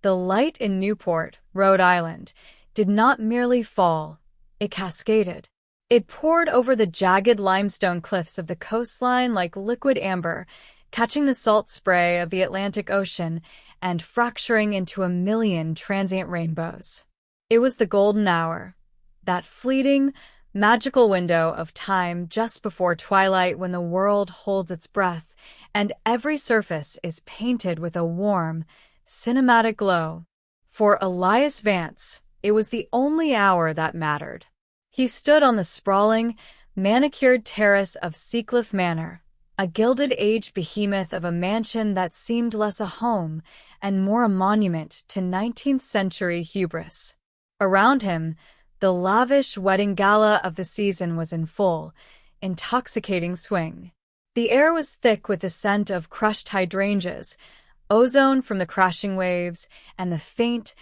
The light in Newport, Rhode Island, did not merely fall, it cascaded. It poured over the jagged limestone cliffs of the coastline like liquid amber, catching the salt spray of the Atlantic Ocean and fracturing into a million transient rainbows. It was the golden hour, that fleeting, magical window of time just before twilight when the world holds its breath and every surface is painted with a warm, cinematic glow. For Elias Vance, it was the only hour that mattered. He stood on the sprawling, manicured terrace of Seacliff Manor, a Gilded-Age behemoth of a mansion that seemed less a home and more a monument to 19th-century hubris. Around him, the lavish wedding gala of the season was in full, intoxicating swing. The air was thick with the scent of crushed hydrangeas, ozone from the crashing waves, and the faint,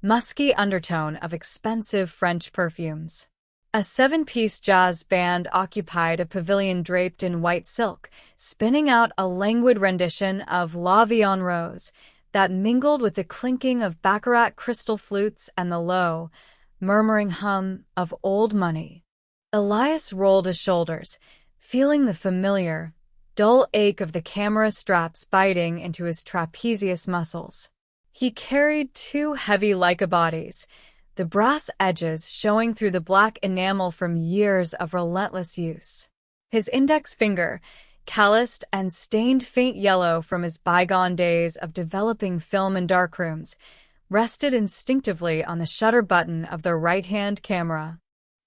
musky undertone of expensive French perfumes. A 7-piece jazz band occupied a pavilion draped in white silk, spinning out a languid rendition of La Vie en Rose that mingled with the clinking of baccarat crystal flutes and the low, murmuring hum of old money. Elias rolled his shoulders, feeling the familiar, dull ache of the camera straps biting into his trapezius muscles. He carried 2 heavy Leica bodies, the brass edges showing through the black enamel from years of relentless use. His index finger, calloused and stained faint yellow from his bygone days of developing film in darkrooms, rested instinctively on the shutter button of the right-hand camera.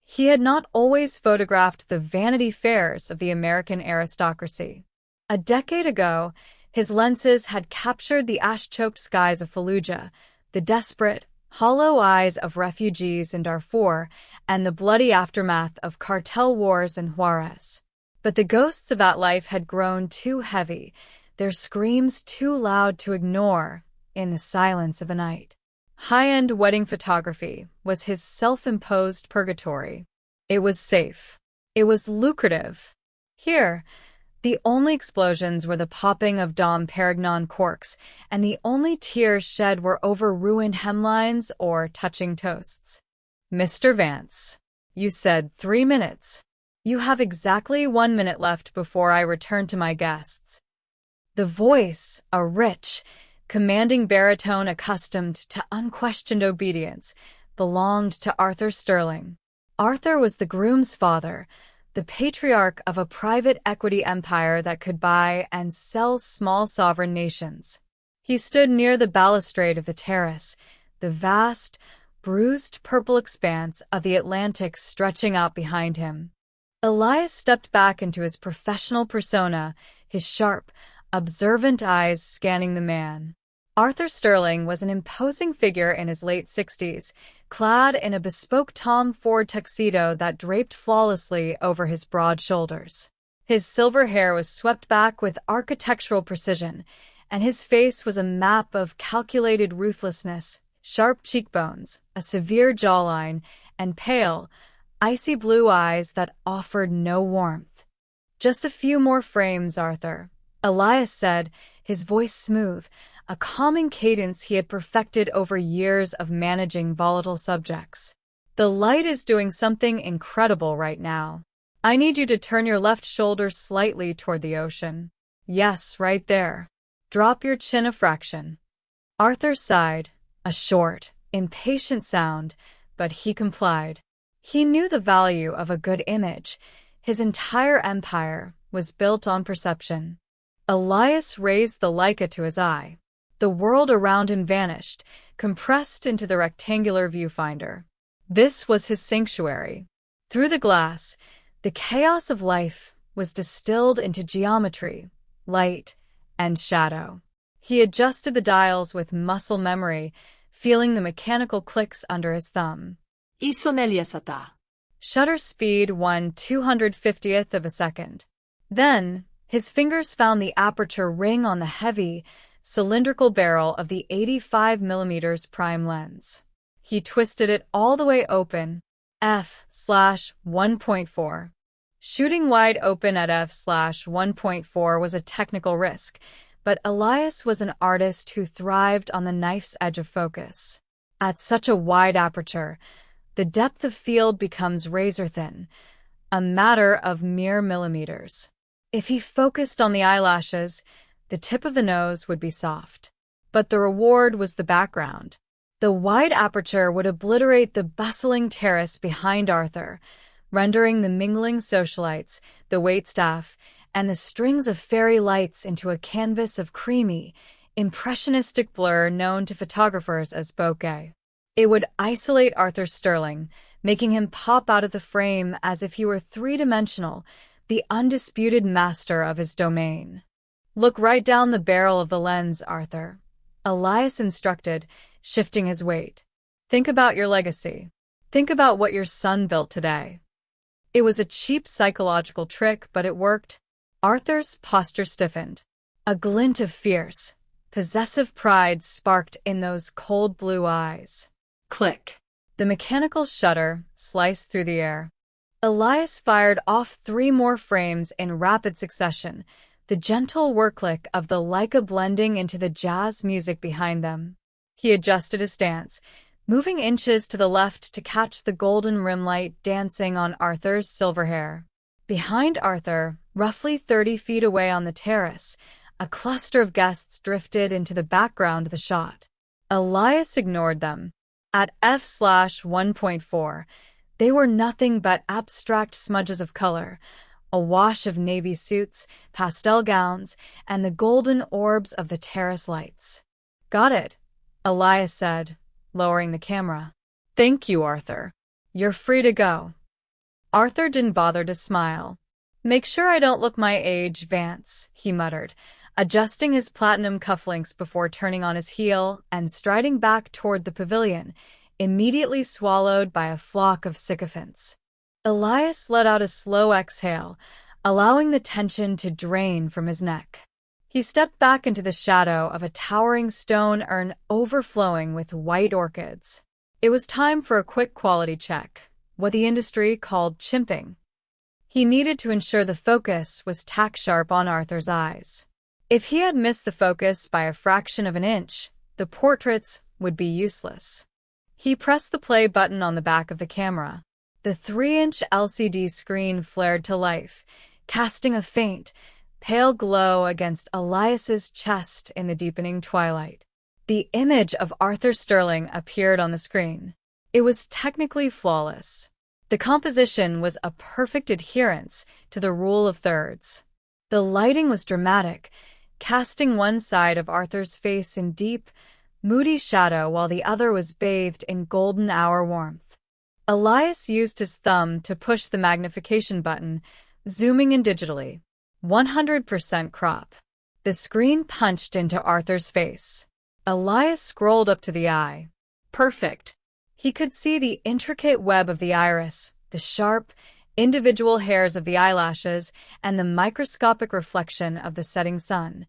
He had not always photographed the Vanity Fairs of the American aristocracy. A decade ago, his lenses had captured the ash-choked skies of Fallujah, the desperate, hollow eyes of refugees in Darfur, and the bloody aftermath of cartel wars in Juarez. But the ghosts of that life had grown too heavy, their screams too loud to ignore in the silence of a night. High-end wedding photography was his self-imposed purgatory. It was safe. It was lucrative. Here, the only explosions were the popping of Dom Perignon corks, and the only tears shed were over ruined hemlines or touching toasts. "Mr. Vance, you said 3 minutes. You have exactly 1 minute left before I return to my guests." The voice, a rich, commanding baritone accustomed to unquestioned obedience, belonged to Arthur Sterling. Arthur was the groom's father, the patriarch of a private equity empire that could buy and sell small sovereign nations. He stood near the balustrade of the terrace, the vast, bruised purple expanse of the Atlantic stretching out behind him. Elias stepped back into his professional persona, his sharp, observant eyes scanning the man. Arthur Sterling was an imposing figure in his late 60s, clad in a bespoke Tom Ford tuxedo that draped flawlessly over his broad shoulders. His silver hair was swept back with architectural precision, and his face was a map of calculated ruthlessness, sharp cheekbones, a severe jawline, and pale, icy blue eyes that offered no warmth. "Just a few more frames, Arthur," Elias said, his voice smooth, a calming cadence he had perfected over years of managing volatile subjects. "The light is doing something incredible right now. I need you to turn your left shoulder slightly toward the ocean. Yes, right there. Drop your chin a fraction." Arthur sighed, a short, impatient sound, but he complied. He knew the value of a good image. His entire empire was built on perception. Elias raised the Leica to his eye. The world around him vanished, compressed into the rectangular viewfinder. This was his sanctuary. Through the glass, the chaos of life was distilled into geometry, light, and shadow. He adjusted the dials with muscle memory, feeling the mechanical clicks under his thumb. Isoneliasata. Shutter speed 1/250th of a second. Then, his fingers found the aperture ring on the heavy, cylindrical barrel of the 85mm prime lens. He twisted it all the way open, f/1.4. Shooting wide open at f/1.4 was a technical risk, but Elias was an artist who thrived on the knife's edge of focus. At such a wide aperture, the depth of field becomes razor-thin, a matter of mere millimeters. If he focused on the eyelashes, the tip of the nose would be soft. But the reward was the background. The wide aperture would obliterate the bustling terrace behind Arthur, rendering the mingling socialites, the waitstaff, and the strings of fairy lights into a canvas of creamy, impressionistic blur known to photographers as bokeh. It would isolate Arthur Sterling, making him pop out of the frame as if he were three-dimensional, the undisputed master of his domain. "Look right down the barrel of the lens, Arthur," Elias instructed, shifting his weight. "Think about your legacy. Think about what your son built today." It was a cheap psychological trick, but it worked. Arthur's posture stiffened. A glint of fierce, possessive pride sparked in those cold blue eyes. Click. The mechanical shutter sliced through the air. Elias fired off 3 more frames in rapid succession, the gentle work-click of the Leica blending into the jazz music behind them. He adjusted his stance, moving inches to the left to catch the golden rim light dancing on Arthur's silver hair. Behind Arthur, roughly 30 feet away on the terrace, a cluster of guests drifted into the background of the shot. Elias ignored them. At f/1.4, they were nothing but abstract smudges of color, a wash of navy suits, pastel gowns, and the golden orbs of the terrace lights. "Got it," Elias said, lowering the camera. "Thank you, Arthur. You're free to go." Arthur didn't bother to smile. "Make sure I don't look my age, Vance," he muttered, adjusting his platinum cufflinks before turning on his heel and striding back toward the pavilion, immediately swallowed by a flock of sycophants. Elias let out a slow exhale, allowing the tension to drain from his neck. He stepped back into the shadow of a towering stone urn overflowing with white orchids. It was time for a quick quality check, what the industry called chimping. He needed to ensure the focus was tack-sharp on Arthur's eyes. If he had missed the focus by a fraction of an inch, the portraits would be useless. He pressed the play button on the back of the camera. The 3-inch LCD screen flared to life, casting a faint, pale glow against Elias's chest in the deepening twilight. The image of Arthur Sterling appeared on the screen. It was technically flawless. The composition was a perfect adherence to the rule of thirds. The lighting was dramatic, casting one side of Arthur's face in deep, moody shadow while the other was bathed in golden hour warmth. Elias used his thumb to push the magnification button, zooming in digitally. 100% crop. The screen punched into Arthur's face. Elias scrolled up to the eye. Perfect. He could see the intricate web of the iris, the sharp, individual hairs of the eyelashes, and the microscopic reflection of the setting sun,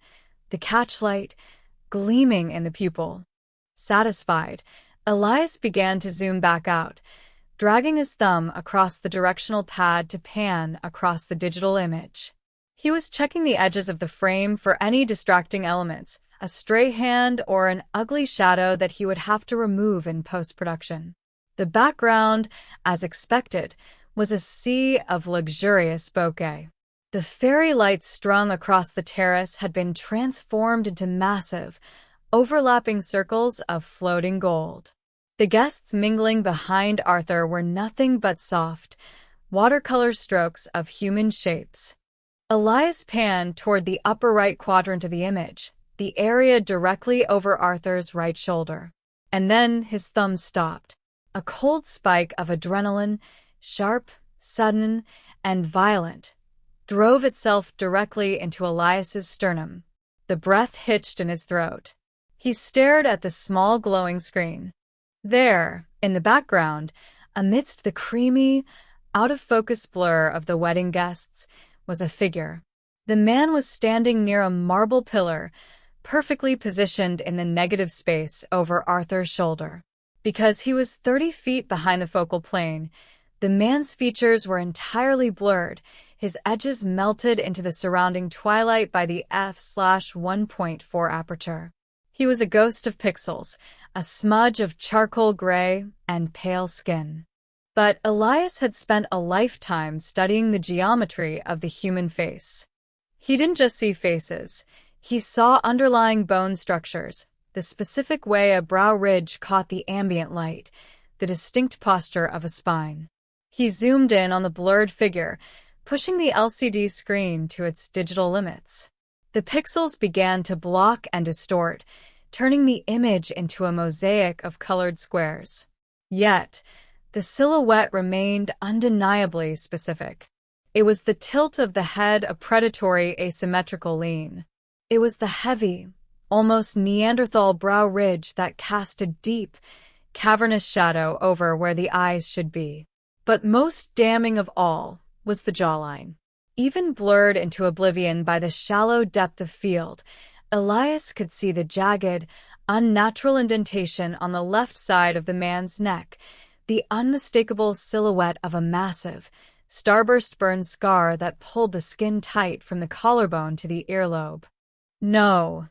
the catchlight gleaming in the pupil. Satisfied, Elias began to zoom back out, dragging his thumb across the directional pad to pan across the digital image. He was checking the edges of the frame for any distracting elements, a stray hand or an ugly shadow that he would have to remove in post-production. The background, as expected, was a sea of luxurious bokeh. The fairy lights strung across the terrace had been transformed into massive, overlapping circles of floating gold. The guests mingling behind Arthur were nothing but soft, watercolor strokes of human shapes. Elias panned toward the upper right quadrant of the image, the area directly over Arthur's right shoulder. And then his thumb stopped. A cold spike of adrenaline, sharp, sudden, and violent, drove itself directly into Elias's sternum. The breath hitched in his throat. He stared at the small glowing screen. There, in the background, amidst the creamy, out-of-focus blur of the wedding guests, was a figure. The man was standing near a marble pillar, perfectly positioned in the negative space over Arthur's shoulder. Because he was 30 feet behind the focal plane, the man's features were entirely blurred, his edges melted into the surrounding twilight by the f/1.4 aperture. He was a ghost of pixels, a smudge of charcoal gray and pale skin. But Elias had spent a lifetime studying the geometry of the human face. He didn't just see faces. He saw underlying bone structures, the specific way a brow ridge caught the ambient light, the distinct posture of a spine. He zoomed in on the blurred figure, pushing the LCD screen to its digital limits. The pixels began to block and distort, turning the image into a mosaic of colored squares. Yet, the silhouette remained undeniably specific. It was the tilt of the head, a predatory asymmetrical lean. It was the heavy, almost Neanderthal brow ridge that cast a deep, cavernous shadow over where the eyes should be. But most damning of all was the jawline. Even blurred into oblivion by the shallow depth of field, Elias could see the jagged, unnatural indentation on the left side of the man's neck, the unmistakable silhouette of a massive, starburst burn scar that pulled the skin tight from the collarbone to the earlobe. "No,"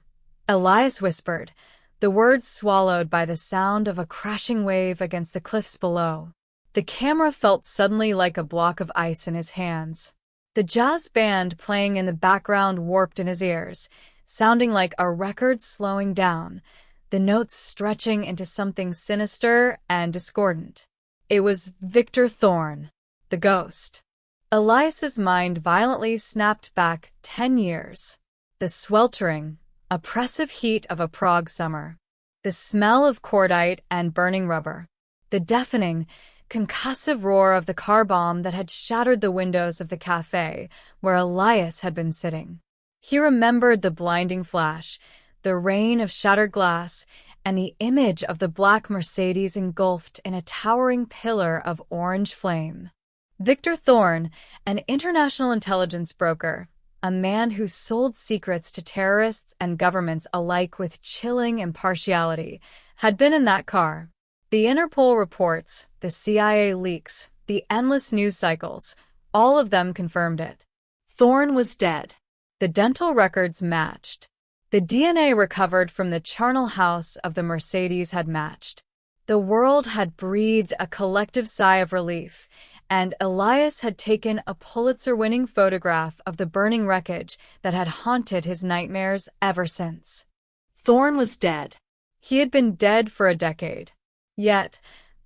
Elias whispered, the words swallowed by the sound of a crashing wave against the cliffs below. The camera felt suddenly like a block of ice in his hands. The jazz band playing in the background warped in his ears, sounding like a record slowing down, the notes stretching into something sinister and discordant. It was Victor Thorne, the ghost. Elias's mind violently snapped back 10 years. The sweltering, oppressive heat of a Prague summer. The smell of cordite and burning rubber. The deafening, concussive roar of the car bomb that had shattered the windows of the cafe where Elias had been sitting. He remembered the blinding flash, the rain of shattered glass, and the image of the black Mercedes engulfed in a towering pillar of orange flame. Victor Thorne, an international intelligence broker, a man who sold secrets to terrorists and governments alike with chilling impartiality, had been in that car. The Interpol reports, the CIA leaks, the endless news cycles, all of them confirmed it. Thorne was dead. The dental records matched. The DNA recovered from the charnel house of the Mercedes had matched. The world had breathed a collective sigh of relief, and Elias had taken a Pulitzer-winning photograph of the burning wreckage that had haunted his nightmares ever since. Thorne was dead. He had been dead for a decade. Yet,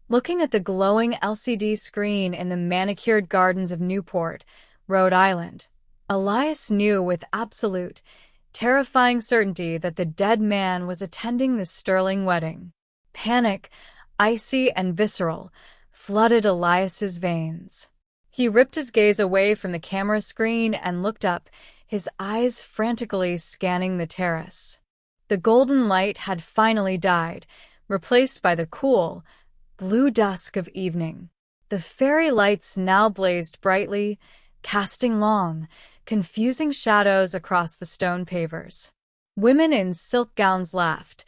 looking at the glowing LCD screen in the manicured gardens of Newport, Rhode Island, Elias knew with absolute, terrifying certainty that the dead man was attending the Sterling wedding. Panic, icy and visceral, flooded Elias's veins. He ripped his gaze away from the camera screen and looked up, his eyes frantically scanning the terrace. The golden light had finally died, replaced by the cool, blue dusk of evening. The fairy lights now blazed brightly, casting long, confusing shadows across the stone pavers. Women in silk gowns laughed,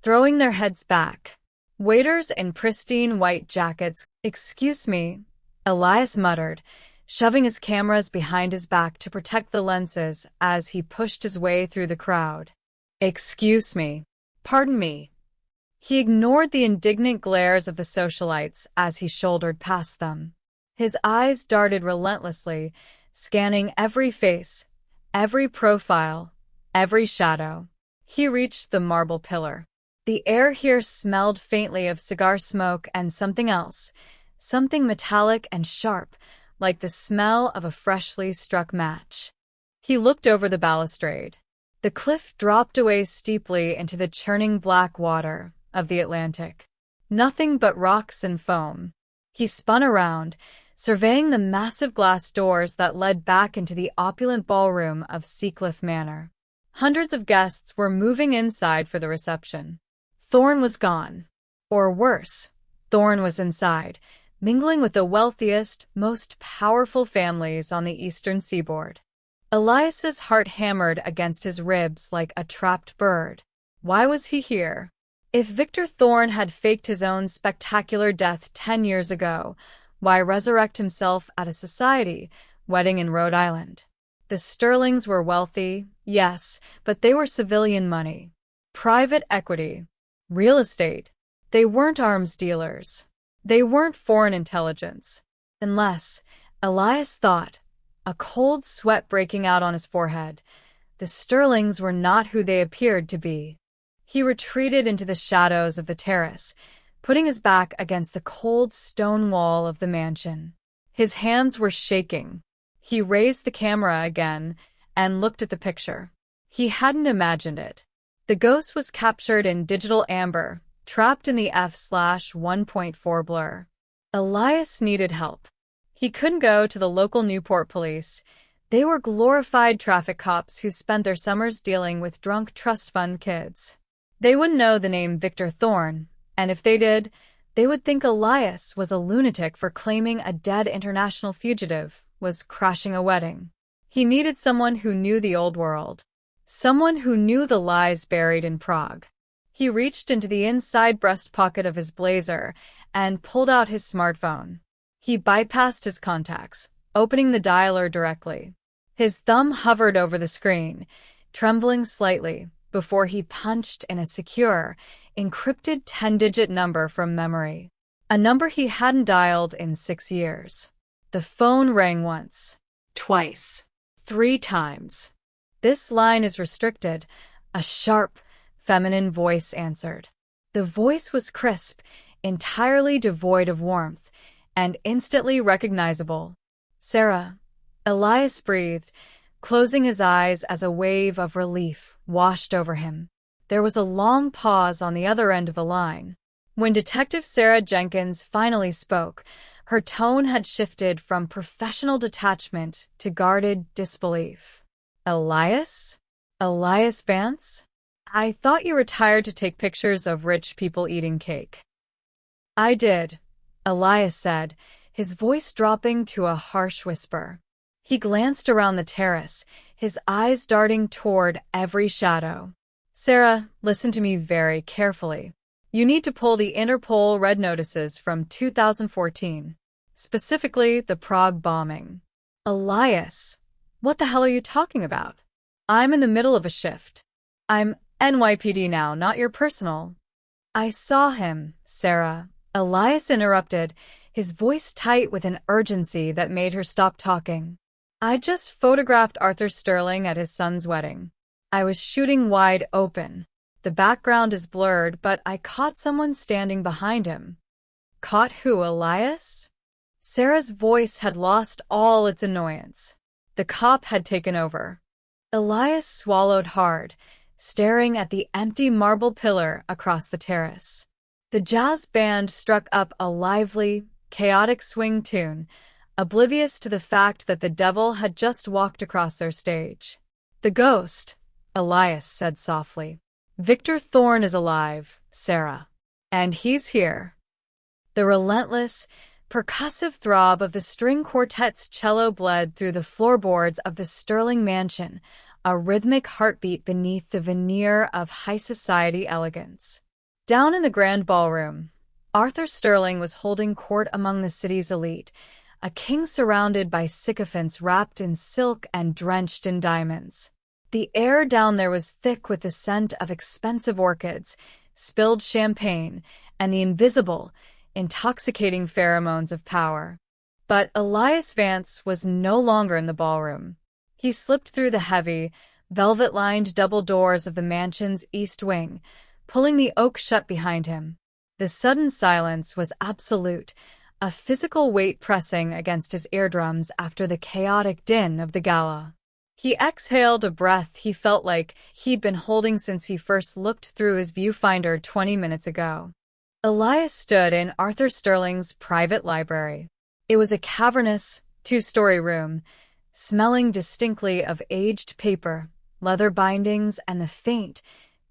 throwing their heads back. Waiters in pristine white jackets. "Excuse me," Elias muttered, shoving his cameras behind his back to protect the lenses as he pushed his way through the crowd. "Excuse me. Pardon me." He ignored the indignant glares of the socialites as he shouldered past them. His eyes darted relentlessly, scanning every face, every profile, every shadow. He reached the marble pillar. The air here smelled faintly of cigar smoke and something else, something metallic and sharp, like the smell of a freshly struck match. He looked over the balustrade. The cliff dropped away steeply into the churning black water of the Atlantic. Nothing but rocks and foam. He spun around, surveying the massive glass doors that led back into the opulent ballroom of Seacliff Manor. Hundreds of guests were moving inside for the reception. Thorne was gone. Or worse, Thorne was inside, mingling with the wealthiest, most powerful families on the eastern seaboard. Elias's heart hammered against his ribs like a trapped bird. Why was he here? If Victor Thorne had faked his own spectacular death 10 years ago, why resurrect himself at a society wedding in Rhode Island. The Sterlings were wealthy, yes, but they were civilian money. Private equity. Real estate. They weren't arms dealers. They weren't foreign intelligence. Unless, Elias thought, a cold sweat breaking out on his forehead, the Sterlings were not who they appeared to be. He retreated into the shadows of the terrace, putting his back against the cold stone wall of the mansion. His hands were shaking. He raised the camera again and looked at the picture. He hadn't imagined it. The ghost was captured in digital amber, trapped in the f/1.4 blur. Elias needed help. He couldn't go to the local Newport police. They were glorified traffic cops who spent their summers dealing with drunk trust fund kids. They wouldn't know the name Victor Thorne, and if they did, they would think Elias was a lunatic for claiming a dead international fugitive was crashing a wedding. He needed someone who knew the old world. Someone who knew the lies buried in Prague. He reached into the inside breast pocket of his blazer and pulled out his smartphone. He bypassed his contacts, opening the dialer directly. His thumb hovered over the screen, trembling slightly, before he punched in a secure, encrypted 10-digit number from memory. A number he hadn't dialed in 6 years. The phone rang once. Twice. 3 times. "This line is restricted," a sharp, feminine voice answered. The voice was crisp, entirely devoid of warmth, and instantly recognizable. "Sarah." Elias breathed, closing his eyes as a wave of relief washed over him. There was a long pause on the other end of the line. When Detective Sarah Jenkins finally spoke, her tone had shifted from professional detachment to guarded disbelief. "Elias? Elias Vance? I thought you retired to take pictures of rich people eating cake." "I did," Elias said, his voice dropping to a harsh whisper. He glanced around the terrace, his eyes darting toward every shadow. "Sarah, listen to me very carefully. You need to pull the Interpol red notices from 2014, specifically the Prague bombing." "Elias, what the hell are you talking about? I'm in the middle of a shift. I'm NYPD now, not your personal." "I saw him, Sarah," Elias interrupted, his voice tight with an urgency that made her stop talking. "I just photographed Arthur Sterling at his son's wedding. I was shooting wide open. The background is blurred, but I caught someone standing behind him." "Caught who, Elias?" Sarah's voice had lost all its annoyance. The cop had taken over. Elias swallowed hard, staring at the empty marble pillar across the terrace. The jazz band struck up a lively, chaotic swing tune, oblivious to the fact that the devil had just walked across their stage. "The ghost," Elias said softly. "Victor Thorne is alive, Sarah. And he's here." The relentless, percussive throb of the string quartet's cello bled through the floorboards of the Sterling mansion, a rhythmic heartbeat beneath the veneer of high society elegance. Down in the grand ballroom, Arthur Sterling was holding court among the city's elite, a king surrounded by sycophants wrapped in silk and drenched in diamonds. The air down there was thick with the scent of expensive orchids, spilled champagne, and the invisible, intoxicating pheromones of power. But Elias Vance was no longer in the ballroom. He slipped through the heavy, velvet-lined double doors of the mansion's east wing, pulling the oak shut behind him. The sudden silence was absolute, a physical weight pressing against his eardrums after the chaotic din of the gala. He exhaled a breath he felt like he'd been holding since he first looked through his viewfinder 20 minutes ago. Elias stood in Arthur Sterling's private library. It was a cavernous, 2-story room, smelling distinctly of aged paper, leather bindings, and the faint,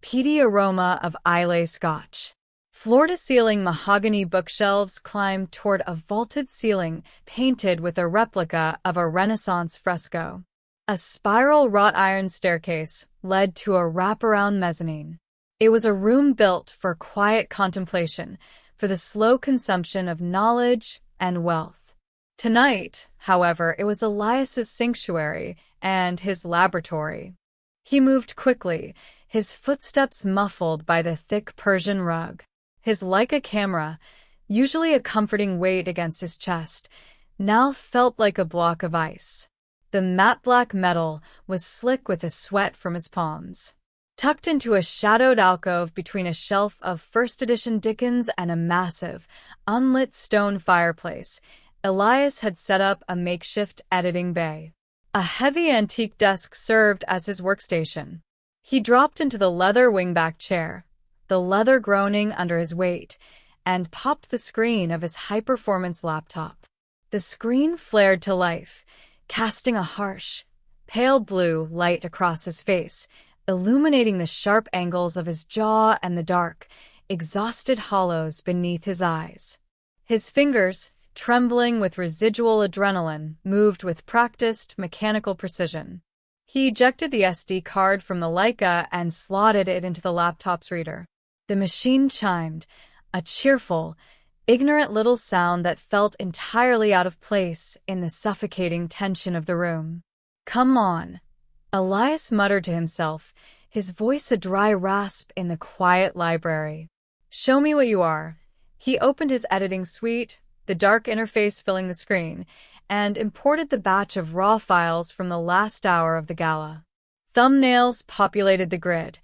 peaty aroma of Islay Scotch. Floor-to-ceiling mahogany bookshelves climbed toward a vaulted ceiling painted with a replica of a Renaissance fresco. A spiral wrought iron staircase led to a wraparound mezzanine. It was a room built for quiet contemplation, for the slow consumption of knowledge and wealth. Tonight, however, it was Elias's sanctuary and his laboratory. He moved quickly, his footsteps muffled by the thick Persian rug. His Leica camera, usually a comforting weight against his chest, now felt like a block of ice. The matte black metal was slick with the sweat from his palms. Tucked into a shadowed alcove between a shelf of first edition Dickens and a massive, unlit stone fireplace, Elias had set up a makeshift editing bay. A heavy antique desk served as his workstation. He dropped into the leather wingback chair, the leather groaning under his weight, and popped the screen of his high-performance laptop. The screen flared to life, casting a harsh, pale blue light across his face, illuminating the sharp angles of his jaw and the dark, exhausted hollows beneath his eyes. His fingers, trembling with residual adrenaline, moved with practiced, mechanical precision. He ejected the SD card from the Leica and slotted it into the laptop's reader. The machine chimed, a cheerful, ignorant little sound that felt entirely out of place in the suffocating tension of the room. "Come on," Elias muttered to himself, his voice a dry rasp in the quiet library. "Show me what you are." He opened his editing suite, the dark interface filling the screen, and imported the batch of raw files from the last hour of the gala. Thumbnails populated the grid,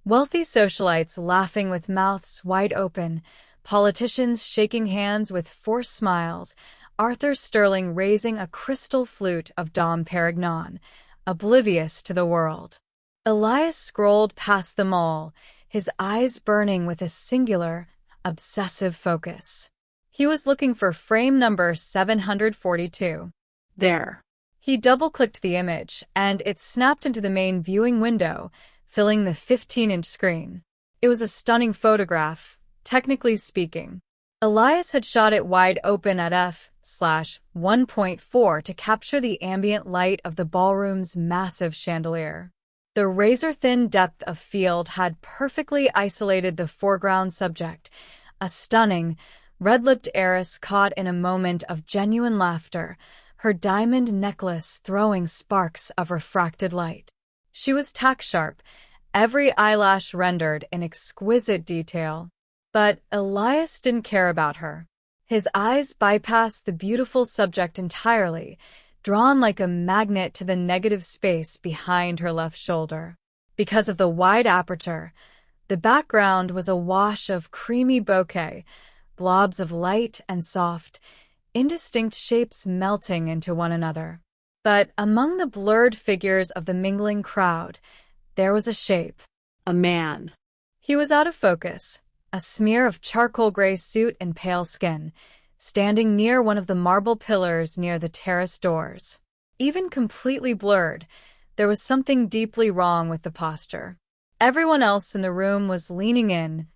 wealthy socialites laughing with mouths wide open, politicians shaking hands with forced smiles, Arthur Sterling raising a crystal flute of Dom Perignon, oblivious to the world. Elias scrolled past them all, his eyes burning with a singular, obsessive focus. He was looking for frame number 742. There. He double-clicked the image, and it snapped into the main viewing window, filling the 15-inch screen. It was a stunning photograph, technically speaking. Elias had shot it wide open at f/1.4 to capture the ambient light of the ballroom's massive chandelier. The razor-thin depth of field had perfectly isolated the foreground subject, a stunning, red-lipped heiress caught in a moment of genuine laughter, her diamond necklace throwing sparks of refracted light. She was tack-sharp, every eyelash rendered in exquisite detail. But Elias didn't care about her. His eyes bypassed the beautiful subject entirely, drawn like a magnet to the negative space behind her left shoulder. Because of the wide aperture, the background was a wash of creamy bokeh, blobs of light and soft, indistinct shapes melting into one another. But among the blurred figures of the mingling crowd, there was a shape. A man. He was out of focus, a smear of charcoal gray suit and pale skin, standing near one of the marble pillars near the terrace doors. Even completely blurred, there was something deeply wrong with the posture. Everyone else in the room was leaning in,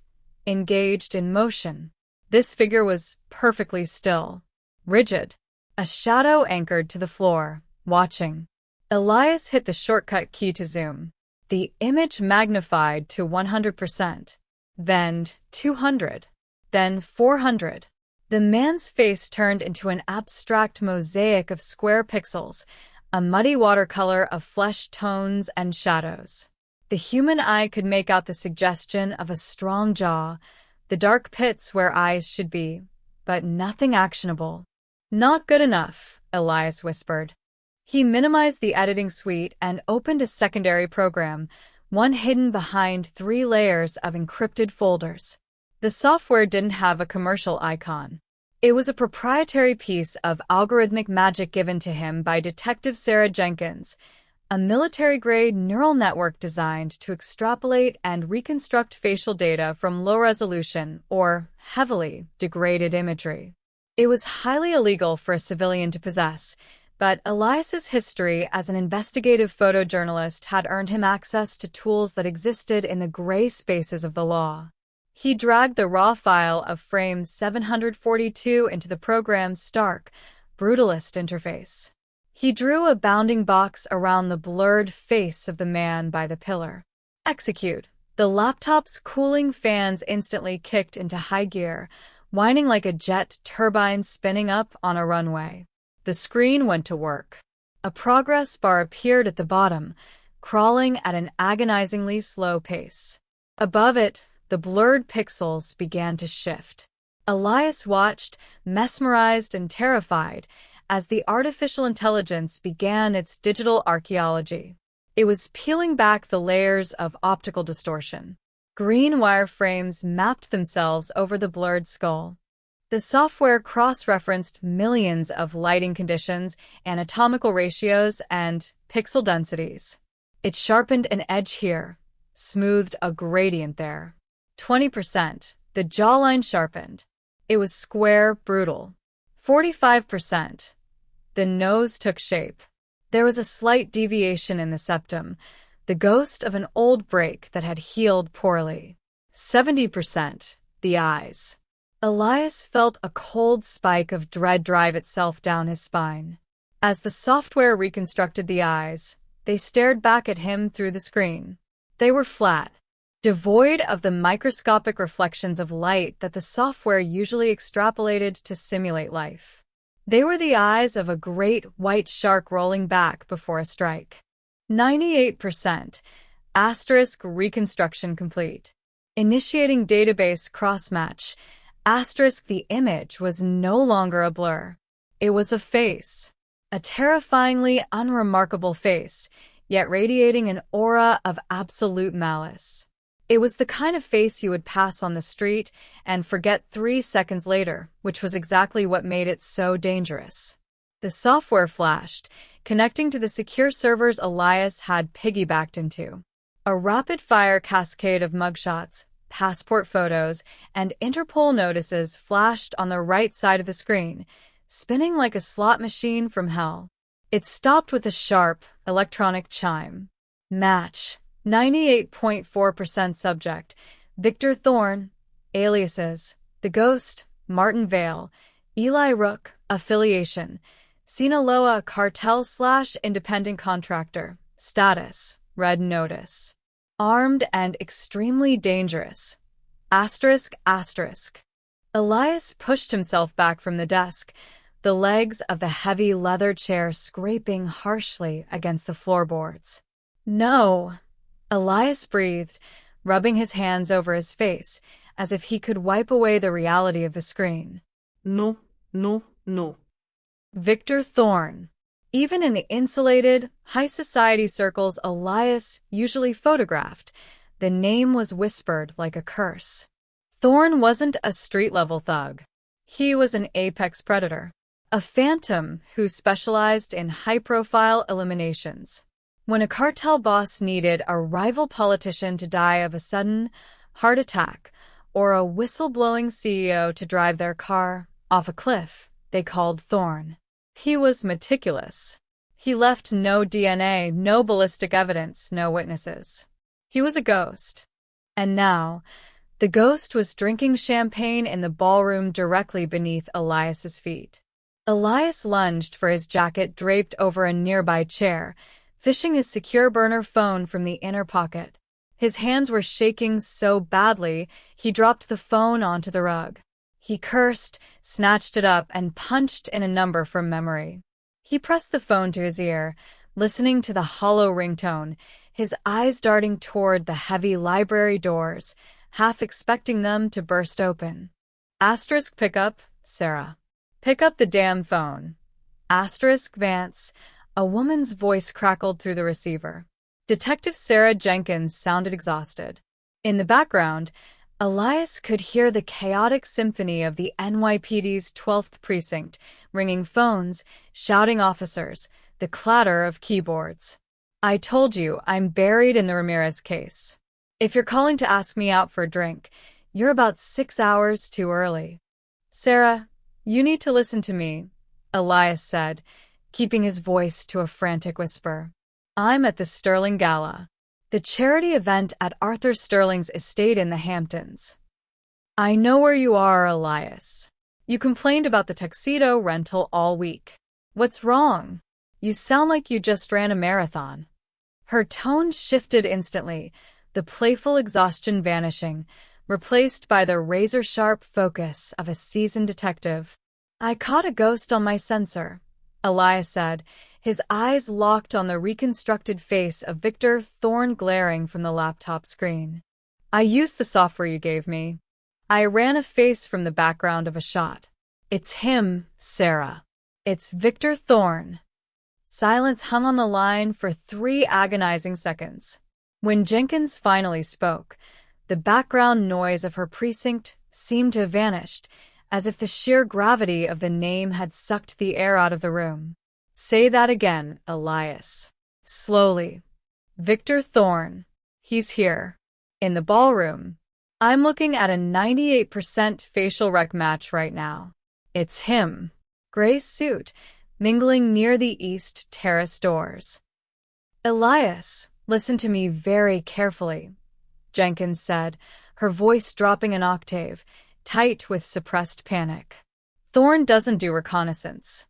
engaged in motion. This figure was perfectly still, rigid, a shadow anchored to the floor, watching. Elias hit the shortcut key to zoom. The image magnified to 100%, then 200, then 400. The man's face turned into an abstract mosaic of square pixels, a muddy watercolor of flesh tones and shadows. The human eye could make out the suggestion of a strong jaw, the dark pits where eyes should be, but nothing actionable. "Not good enough," Elias whispered. He minimized the editing suite and opened a secondary program, one hidden behind 3 layers of encrypted folders. The software didn't have a commercial icon. It was a proprietary piece of algorithmic magic given to him by Detective Sarah Jenkins, a military-grade neural network designed to extrapolate and reconstruct facial data from low-resolution or heavily degraded imagery. It was highly illegal for a civilian to possess, but Elias's history as an investigative photojournalist had earned him access to tools that existed in the gray spaces of the law. He dragged the raw file of frame 742 into the program's stark, brutalist interface. He drew a bounding box around the blurred face of the man by the pillar. Execute. The laptop's cooling fans instantly kicked into high gear, whining like a jet turbine spinning up on a runway. The screen went to work. A progress bar appeared at the bottom, crawling at an agonizingly slow pace. Above it, the blurred pixels began to shift. Elias watched, mesmerized and terrified, as the artificial intelligence began its digital archaeology. It was peeling back the layers of optical distortion. Green wireframes mapped themselves over the blurred skull. The software cross-referenced millions of lighting conditions, anatomical ratios, and pixel densities. It sharpened an edge here, smoothed a gradient there. 20%, the jawline sharpened. It was square, brutal. 45%, the nose took shape. There was a slight deviation in the septum, the ghost of an old break that had healed poorly. 70%, the eyes. Elias felt a cold spike of dread drive itself down his spine. As the software reconstructed the eyes, they stared back at him through the screen. They were flat, devoid of the microscopic reflections of light that the software usually extrapolated to simulate life. They were the eyes of a great white shark rolling back before a strike. 98%. Asterisk reconstruction complete. Initiating database crossmatch. Asterisk the image was no longer a blur. It was a face. A terrifyingly unremarkable face, yet radiating an aura of absolute malice. It was the kind of face you would pass on the street and forget 3 seconds later, which was exactly what made it so dangerous. The software flashed, connecting to the secure servers Elias had piggybacked into. A rapid-fire cascade of mugshots, passport photos, and Interpol notices flashed on the right side of the screen, spinning like a slot machine from hell. It stopped with a sharp, electronic chime. Match. 98.4% subject. Victor Thorne. Aliases. The Ghost. Martin Vale. Eli Rook. Affiliation. Sinaloa cartel/independent contractor. Status. Red notice. Armed and extremely dangerous. Asterisk. Elias pushed himself back from the desk, the legs of the heavy leather chair scraping harshly against the floorboards. No. Elias breathed, rubbing his hands over his face, as if he could wipe away the reality of the screen. No. Victor Thorne. Even in the insulated, high-society circles Elias usually photographed, the name was whispered like a curse. Thorne wasn't a street-level thug. He was an apex predator, a phantom who specialized in high-profile eliminations. When a cartel boss needed a rival politician to die of a sudden heart attack or a whistle-blowing CEO to drive their car off a cliff, they called Thorne. He was meticulous. He left no DNA, no ballistic evidence, no witnesses. He was a ghost. And now, the ghost was drinking champagne in the ballroom directly beneath Elias's feet. Elias lunged for his jacket draped over a nearby chair, fishing his secure burner phone from the inner pocket. His hands were shaking so badly, he dropped the phone onto the rug. He cursed, snatched it up, and punched in a number from memory. He pressed the phone to his ear, listening to the hollow ringtone, his eyes darting toward the heavy library doors, half expecting them to burst open. Asterisk pick up, Sarah. Pick up the damn phone. Asterisk Vance. A woman's voice crackled through the receiver. Detective Sarah Jenkins sounded exhausted. In the background, Elias could hear the chaotic symphony of the NYPD's 12th precinct, ringing phones, shouting officers, the clatter of keyboards. I told you, I'm buried in the Ramirez case. If you're calling to ask me out for a drink, you're about 6 hours too early. Sarah, you need to listen to me, Elias said, keeping his voice to a frantic whisper. I'm at the Sterling Gala, the charity event at Arthur Sterling's estate in the Hamptons. I know where you are, Elias. You complained about the tuxedo rental all week. What's wrong? You sound like you just ran a marathon. Her tone shifted instantly, the playful exhaustion vanishing, replaced by the razor-sharp focus of a seasoned detective. I caught a ghost on my sensor. Elias said, his eyes locked on the reconstructed face of Victor Thorne glaring from the laptop screen. I used the software you gave me. I ran a face from the background of a shot. It's him, Sarah. It's Victor Thorne. Silence hung on the line for 3 agonizing seconds. When Jenkins finally spoke, the background noise of her precinct seemed to have vanished, as if the sheer gravity of the name had sucked the air out of the room. Say that again, Elias. Slowly. Victor Thorne. He's here. In the ballroom. I'm looking at a 98% facial rec match right now. It's him. Gray suit, mingling near the East Terrace doors. Elias, listen to me very carefully, Jenkins said, her voice dropping an octave, tight with suppressed panic. Thorne doesn't do reconnaissance.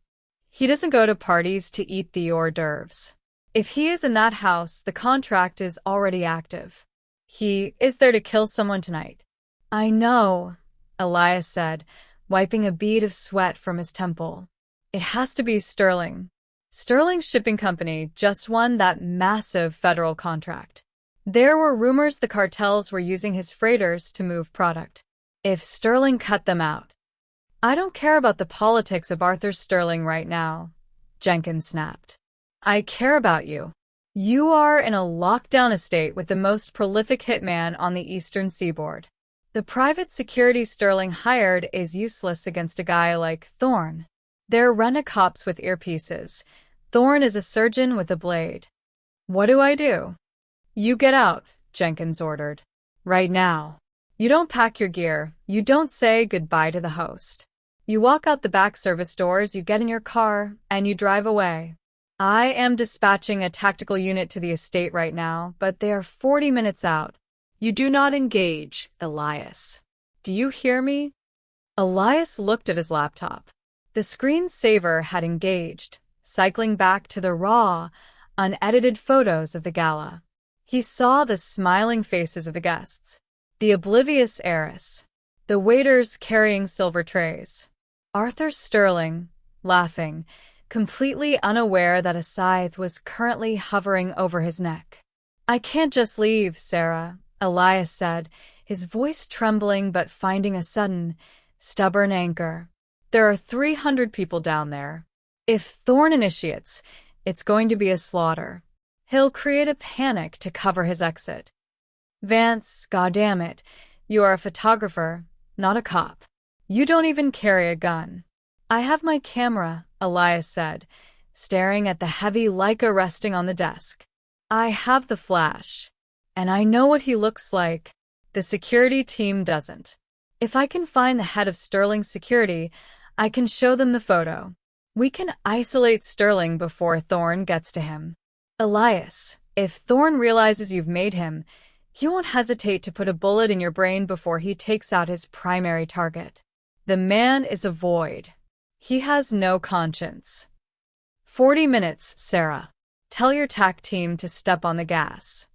He doesn't go to parties to eat the hors d'oeuvres. If he is in that house, the contract is already active. He is there to kill someone tonight. I know, Elias said, wiping a bead of sweat from his temple. It has to be Sterling. Sterling's shipping company just won that massive federal contract. There were rumors the cartels were using his freighters to move product. If Sterling cut them out. I don't care about the politics of Arthur Sterling right now, Jenkins snapped. I care about you. You are in a lockdown estate with the most prolific hitman on the eastern seaboard. The private security Sterling hired is useless against a guy like Thorne. They're rent-a-cops with earpieces. Thorne is a surgeon with a blade. What do I do? You get out, Jenkins ordered. Right now. You don't pack your gear. You don't say goodbye to the host. You walk out the back service doors, you get in your car, and you drive away. I am dispatching a tactical unit to the estate right now, but they are 40 minutes out. You do not engage, Elias. Do you hear me? Elias looked at his laptop. The screensaver had engaged, cycling back to the raw, unedited photos of the gala. He saw the smiling faces of the guests, the oblivious heiress, the waiters carrying silver trays. Arthur Sterling, laughing, completely unaware that a scythe was currently hovering over his neck. I can't just leave, Sarah, Elias said, his voice trembling but finding a sudden, stubborn anchor. There are 300 people down there. If Thorne initiates, it's going to be a slaughter. He'll create a panic to cover his exit. Vance, goddammit, you are a photographer, not a cop. You don't even carry a gun. I have my camera, Elias said, staring at the heavy Leica resting on the desk. I have the flash. And I know what he looks like. The security team doesn't. If I can find the head of Sterling's security, I can show them the photo. We can isolate Sterling before Thorne gets to him. Elias, if Thorne realizes you've made him, he won't hesitate to put a bullet in your brain before he takes out his primary target. The man is a void. He has no conscience. 40 minutes, Sarah. Tell your TAC team to step on the gas.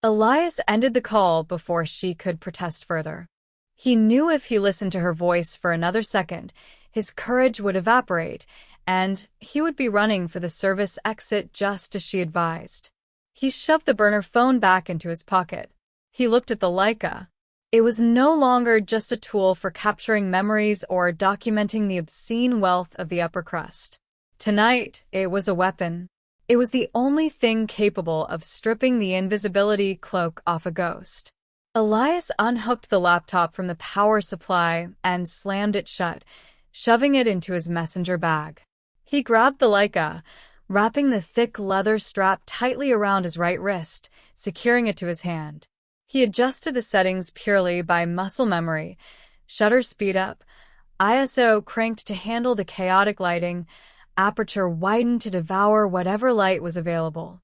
Elias ended the call before she could protest further. He knew if he listened to her voice for another second, his courage would evaporate, and he would be running for the service exit just as she advised. He shoved the burner phone back into his pocket. He looked at the Leica. It was no longer just a tool for capturing memories or documenting the obscene wealth of the upper crust. Tonight, it was a weapon. It was the only thing capable of stripping the invisibility cloak off a ghost. Elias unhooked the laptop from the power supply and slammed it shut, shoving it into his messenger bag. He grabbed the Leica, wrapping the thick leather strap tightly around his right wrist, securing it to his hand. He adjusted the settings purely by muscle memory, shutter speed up, ISO cranked to handle the chaotic lighting, aperture widened to devour whatever light was available.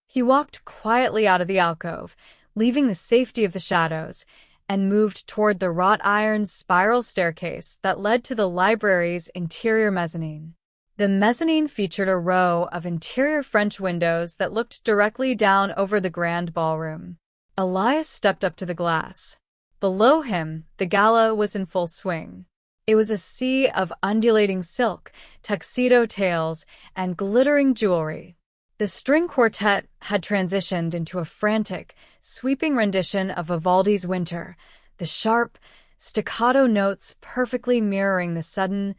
He walked quietly out of the alcove, leaving the safety of the shadows, and moved toward the wrought iron spiral staircase that led to the library's interior mezzanine. The mezzanine featured a row of interior French windows that looked directly down over the grand ballroom. Elias stepped up to the glass. Below him, the gala was in full swing. It was a sea of undulating silk, tuxedo tails, and glittering jewelry. The string quartet had transitioned into a frantic, sweeping rendition of Vivaldi's Winter, the sharp, staccato notes perfectly mirroring the sudden,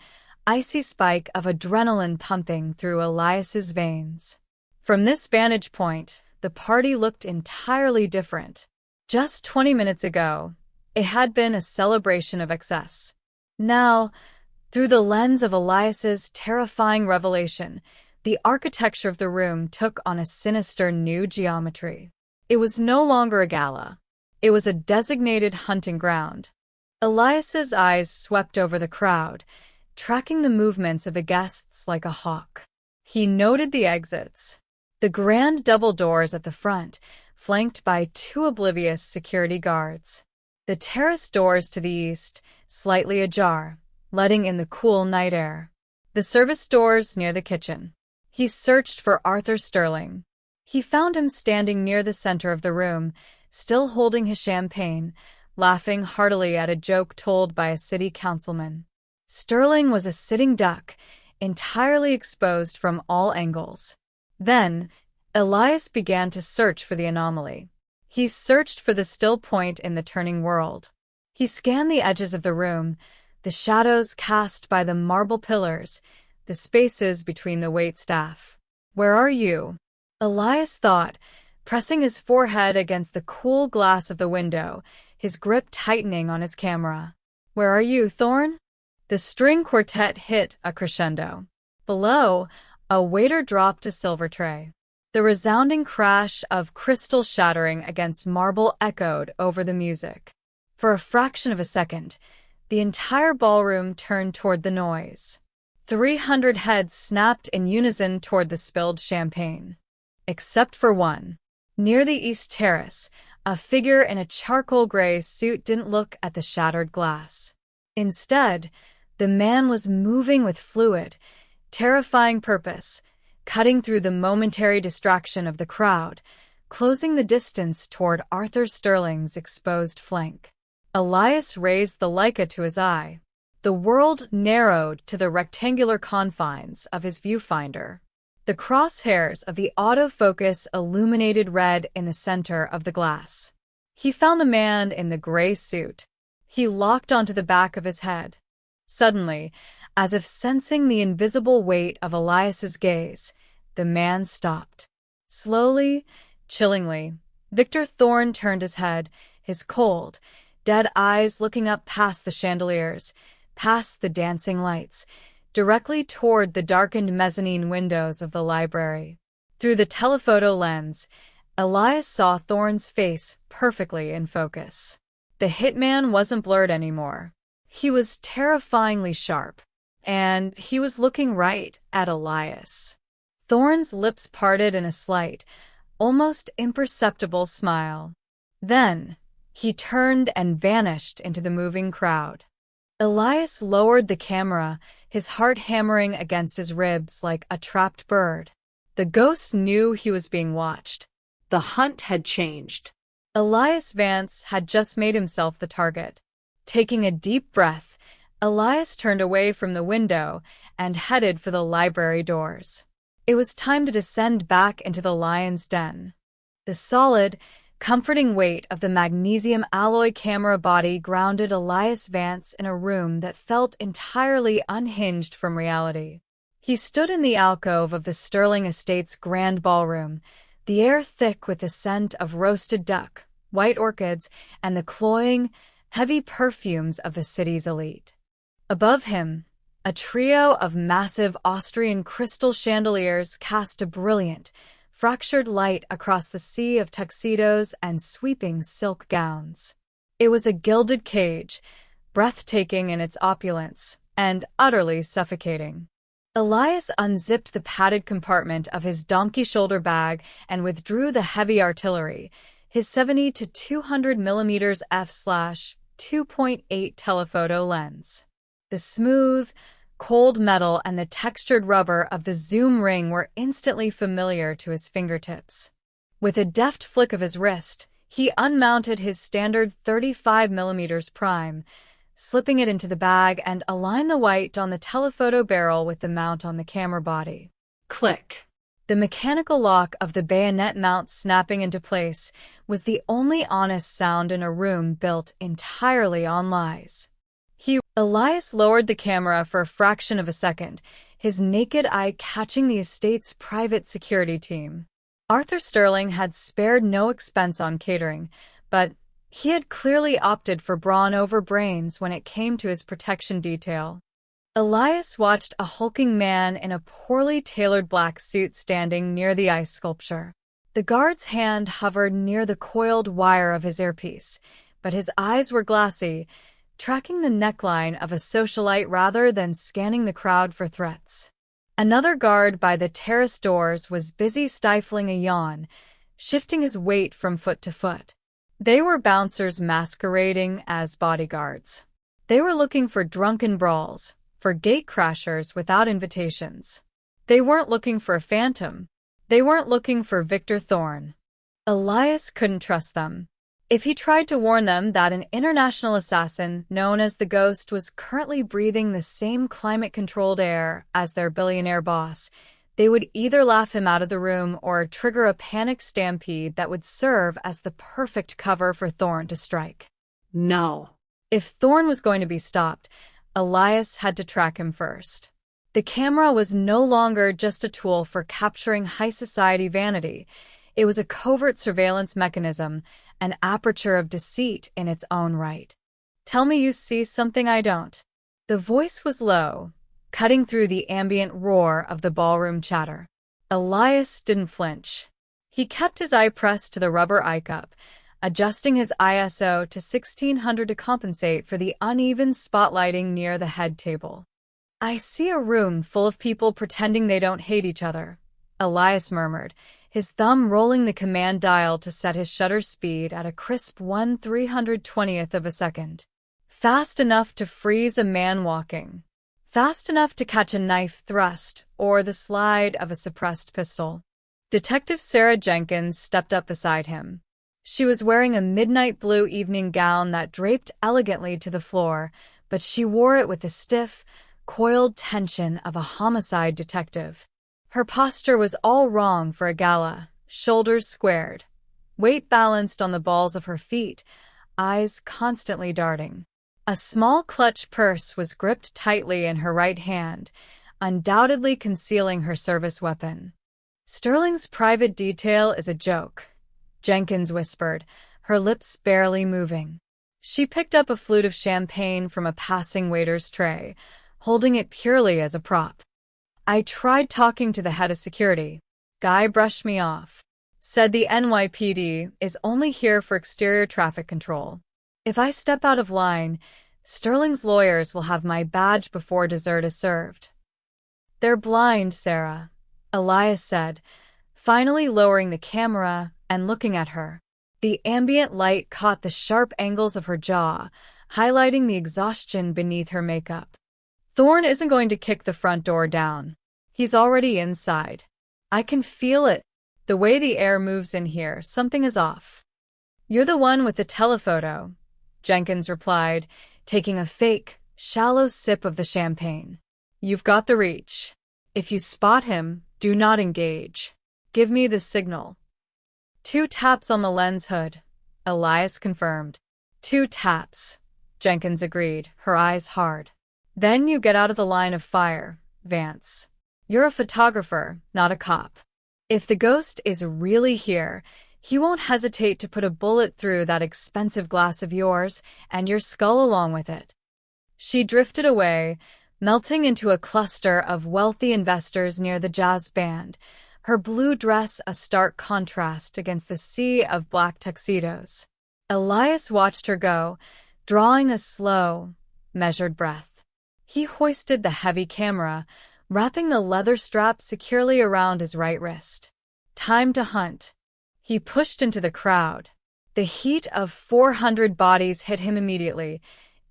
icy spike of adrenaline pumping through Elias's veins. From this vantage point, the party looked entirely different. Just 20 minutes ago, it had been a celebration of excess. Now, through the lens of Elias's terrifying revelation, the architecture of the room took on a sinister new geometry. It was no longer a gala. It was a designated hunting ground. Elias's eyes swept over the crowd, tracking the movements of the guests like a hawk. He noted the exits. The grand double doors at the front, flanked by two oblivious security guards. The terrace doors to the east, slightly ajar, letting in the cool night air. The service doors near the kitchen. He searched for Arthur Sterling. He found him standing near the center of the room, still holding his champagne, laughing heartily at a joke told by a city councilman. Sterling was a sitting duck, entirely exposed from all angles. Then, Elias began to search for the anomaly. He searched for the still point in the turning world. He scanned the edges of the room, the shadows cast by the marble pillars, the spaces between the waitstaff. "Where are you?" Elias thought, pressing his forehead against the cool glass of the window, his grip tightening on his camera. "Where are you, Thorn?" The string quartet hit a crescendo. Below, a waiter dropped a silver tray. The resounding crash of crystal shattering against marble echoed over the music. For a fraction of a second, the entire ballroom turned toward the noise. 300 heads snapped in unison toward the spilled champagne. Except for one. Near the east terrace, a figure in a charcoal gray suit didn't look at the shattered glass. Instead, the man was moving with fluid, terrifying purpose, cutting through the momentary distraction of the crowd, closing the distance toward Arthur Sterling's exposed flank. Elias raised the Leica to his eye. The world narrowed to the rectangular confines of his viewfinder. The crosshairs of the autofocus illuminated red in the center of the glass. He found the man in the gray suit. He locked onto the back of his head. Suddenly, as if sensing the invisible weight of Elias's gaze, the man stopped. Slowly, chillingly, Victor Thorne turned his head, his cold, dead eyes looking up past the chandeliers, past the dancing lights, directly toward the darkened mezzanine windows of the library. Through the telephoto lens, Elias saw Thorne's face perfectly in focus. The hitman wasn't blurred anymore. He was terrifyingly sharp, and he was looking right at Elias. Thorne's lips parted in a slight, almost imperceptible smile. Then, he turned and vanished into the moving crowd. Elias lowered the camera, his heart hammering against his ribs like a trapped bird. The ghost knew he was being watched. The hunt had changed. Elias Vance had just made himself the target. Taking a deep breath, Elias turned away from the window and headed for the library doors. It was time to descend back into the lion's den. The solid, comforting weight of the magnesium alloy camera body grounded Elias Vance in a room that felt entirely unhinged from reality. He stood in the alcove of the Sterling Estate's grand ballroom, the air thick with the scent of roasted duck, white orchids, and the cloying, heavy perfumes of the city's elite. Above him, a trio of massive Austrian crystal chandeliers cast a brilliant, fractured light across the sea of tuxedos and sweeping silk gowns. It was a gilded cage, breathtaking in its opulence, and utterly suffocating. Elias unzipped the padded compartment of his donkey shoulder bag and withdrew the heavy artillery, his 70 to 200 mm f/2.8 telephoto lens. The smooth, cold metal and the textured rubber of the zoom ring were instantly familiar to his fingertips. With a deft flick of his wrist, he unmounted his standard 35 mm prime, slipping it into the bag, and aligned the white on the telephoto barrel with the mount on the camera body. Click. The mechanical lock of the bayonet mount snapping into place was the only honest sound in a room built entirely on lies. Elias lowered the camera for a fraction of a second, his naked eye catching the estate's private security team. Arthur Sterling had spared no expense on catering, but he had clearly opted for brawn over brains when it came to his protection detail. Elias watched a hulking man in a poorly tailored black suit standing near the ice sculpture. The guard's hand hovered near the coiled wire of his earpiece, but his eyes were glassy, tracking the neckline of a socialite rather than scanning the crowd for threats. Another guard by the terrace doors was busy stifling a yawn, shifting his weight from foot to foot. They were bouncers masquerading as bodyguards. They were looking for drunken brawls, for gatecrashers without invitations. They weren't looking for a phantom. They weren't looking for Victor Thorne. Elias couldn't trust them. If he tried to warn them that an international assassin known as the Ghost was currently breathing the same climate-controlled air as their billionaire boss, they would either laugh him out of the room or trigger a panic stampede that would serve as the perfect cover for Thorne to strike. No. If Thorne was going to be stopped, Elias had to track him first. The camera was no longer just a tool for capturing high society vanity. It was a covert surveillance mechanism, an aperture of deceit in its own right. Tell me you see something I don't. The voice was low, cutting through the ambient roar of the ballroom chatter. Elias didn't flinch. He kept his eye pressed to the rubber eye cup, adjusting his ISO to 1600 to compensate for the uneven spotlighting near the head table. I see a room full of people pretending they don't hate each other, Elias murmured, his thumb rolling the command dial to set his shutter speed at a crisp 1/320th of a second. Fast enough to freeze a man walking. Fast enough to catch a knife thrust or the slide of a suppressed pistol. Detective Sarah Jenkins stepped up beside him. She was wearing a midnight blue evening gown that draped elegantly to the floor, but she wore it with the stiff, coiled tension of a homicide detective. Her posture was all wrong for a gala, shoulders squared, weight balanced on the balls of her feet, eyes constantly darting. A small clutch purse was gripped tightly in her right hand, undoubtedly concealing her service weapon. Sterling's private detail is a joke, Jenkins whispered, her lips barely moving. She picked up a flute of champagne from a passing waiter's tray, holding it purely as a prop. I tried talking to the head of security. Guy brushed me off. Said the NYPD is only here for exterior traffic control. If I step out of line, Sterling's lawyers will have my badge before dessert is served. They're blind, Sarah, Elias said, finally lowering the camera and looking at her. The ambient light caught the sharp angles of her jaw, highlighting the exhaustion beneath her makeup. Thorne isn't going to kick the front door down. He's already inside. I can feel it. The way the air moves in here, something is off. You're the one with the telephoto, Jenkins replied, taking a fake, shallow sip of the champagne. You've got the reach. If you spot him, do not engage. Give me the signal. 2 taps on the lens hood, Elias confirmed. 2 taps, Jenkins agreed, her eyes hard. Then you get out of the line of fire, Vance. You're a photographer, not a cop. If the Ghost is really here, he won't hesitate to put a bullet through that expensive glass of yours and your skull along with it. She drifted away, melting into a cluster of wealthy investors near the jazz band, her blue dress a stark contrast against the sea of black tuxedos. Elias watched her go, drawing a slow, measured breath. He hoisted the heavy camera, wrapping the leather strap securely around his right wrist. Time to hunt. He pushed into the crowd. The heat of 400 bodies hit him immediately,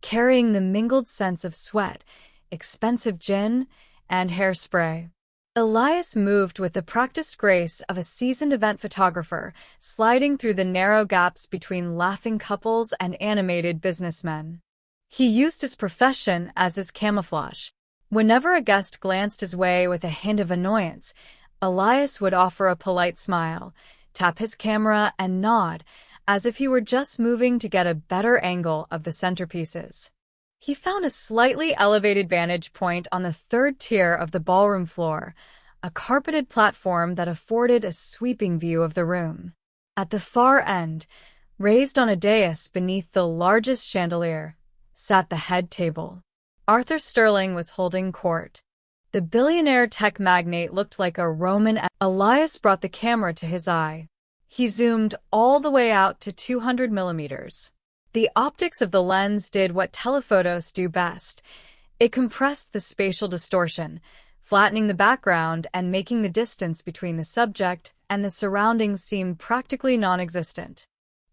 carrying the mingled scents of sweat, expensive gin, and hairspray. Elias moved with the practiced grace of a seasoned event photographer, sliding through the narrow gaps between laughing couples and animated businessmen. He used his profession as his camouflage. Whenever a guest glanced his way with a hint of annoyance, Elias would offer a polite smile, tap his camera, and nod, as if he were just moving to get a better angle of the centerpieces. He found a slightly elevated vantage point on the third tier of the ballroom floor, a carpeted platform that afforded a sweeping view of the room. At the far end, raised on a dais beneath the largest chandelier, sat the head table. Arthur Sterling was holding court. The billionaire tech magnate looked like a Roman. Elias brought the camera to his eye. He zoomed all the way out to 200 millimeters. The optics of the lens did what telephotos do best. It compressed the spatial distortion, flattening the background and making the distance between the subject and the surroundings seem practically non-existent.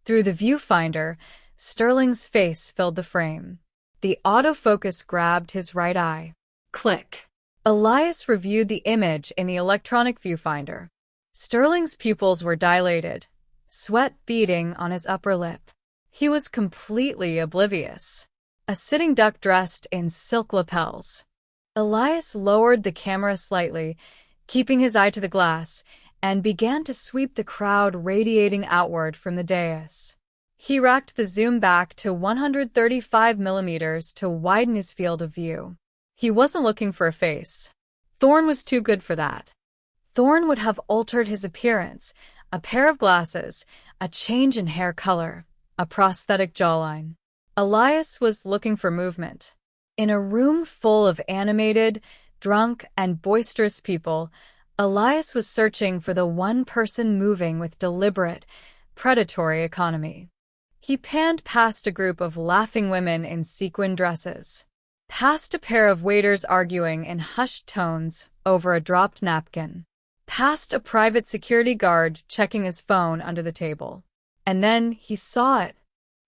Through the viewfinder, Sterling's face filled the frame. The autofocus grabbed his right eye. Click. Elias reviewed the image in the electronic viewfinder. Sterling's pupils were dilated, sweat beading on his upper lip. He was completely oblivious. A sitting duck dressed in silk lapels. Elias lowered the camera slightly, keeping his eye to the glass, and began to sweep the crowd radiating outward from the dais. He racked the zoom back to 135 millimeters to widen his field of view. He wasn't looking for a face. Thorne was too good for that. Thorne would have altered his appearance, a pair of glasses, a change in hair color, a prosthetic jawline. Elias was looking for movement. In a room full of animated, drunk, and boisterous people, Elias was searching for the one person moving with deliberate, predatory economy. He panned past a group of laughing women in sequin dresses, past a pair of waiters arguing in hushed tones over a dropped napkin, past a private security guard checking his phone under the table. And then he saw it.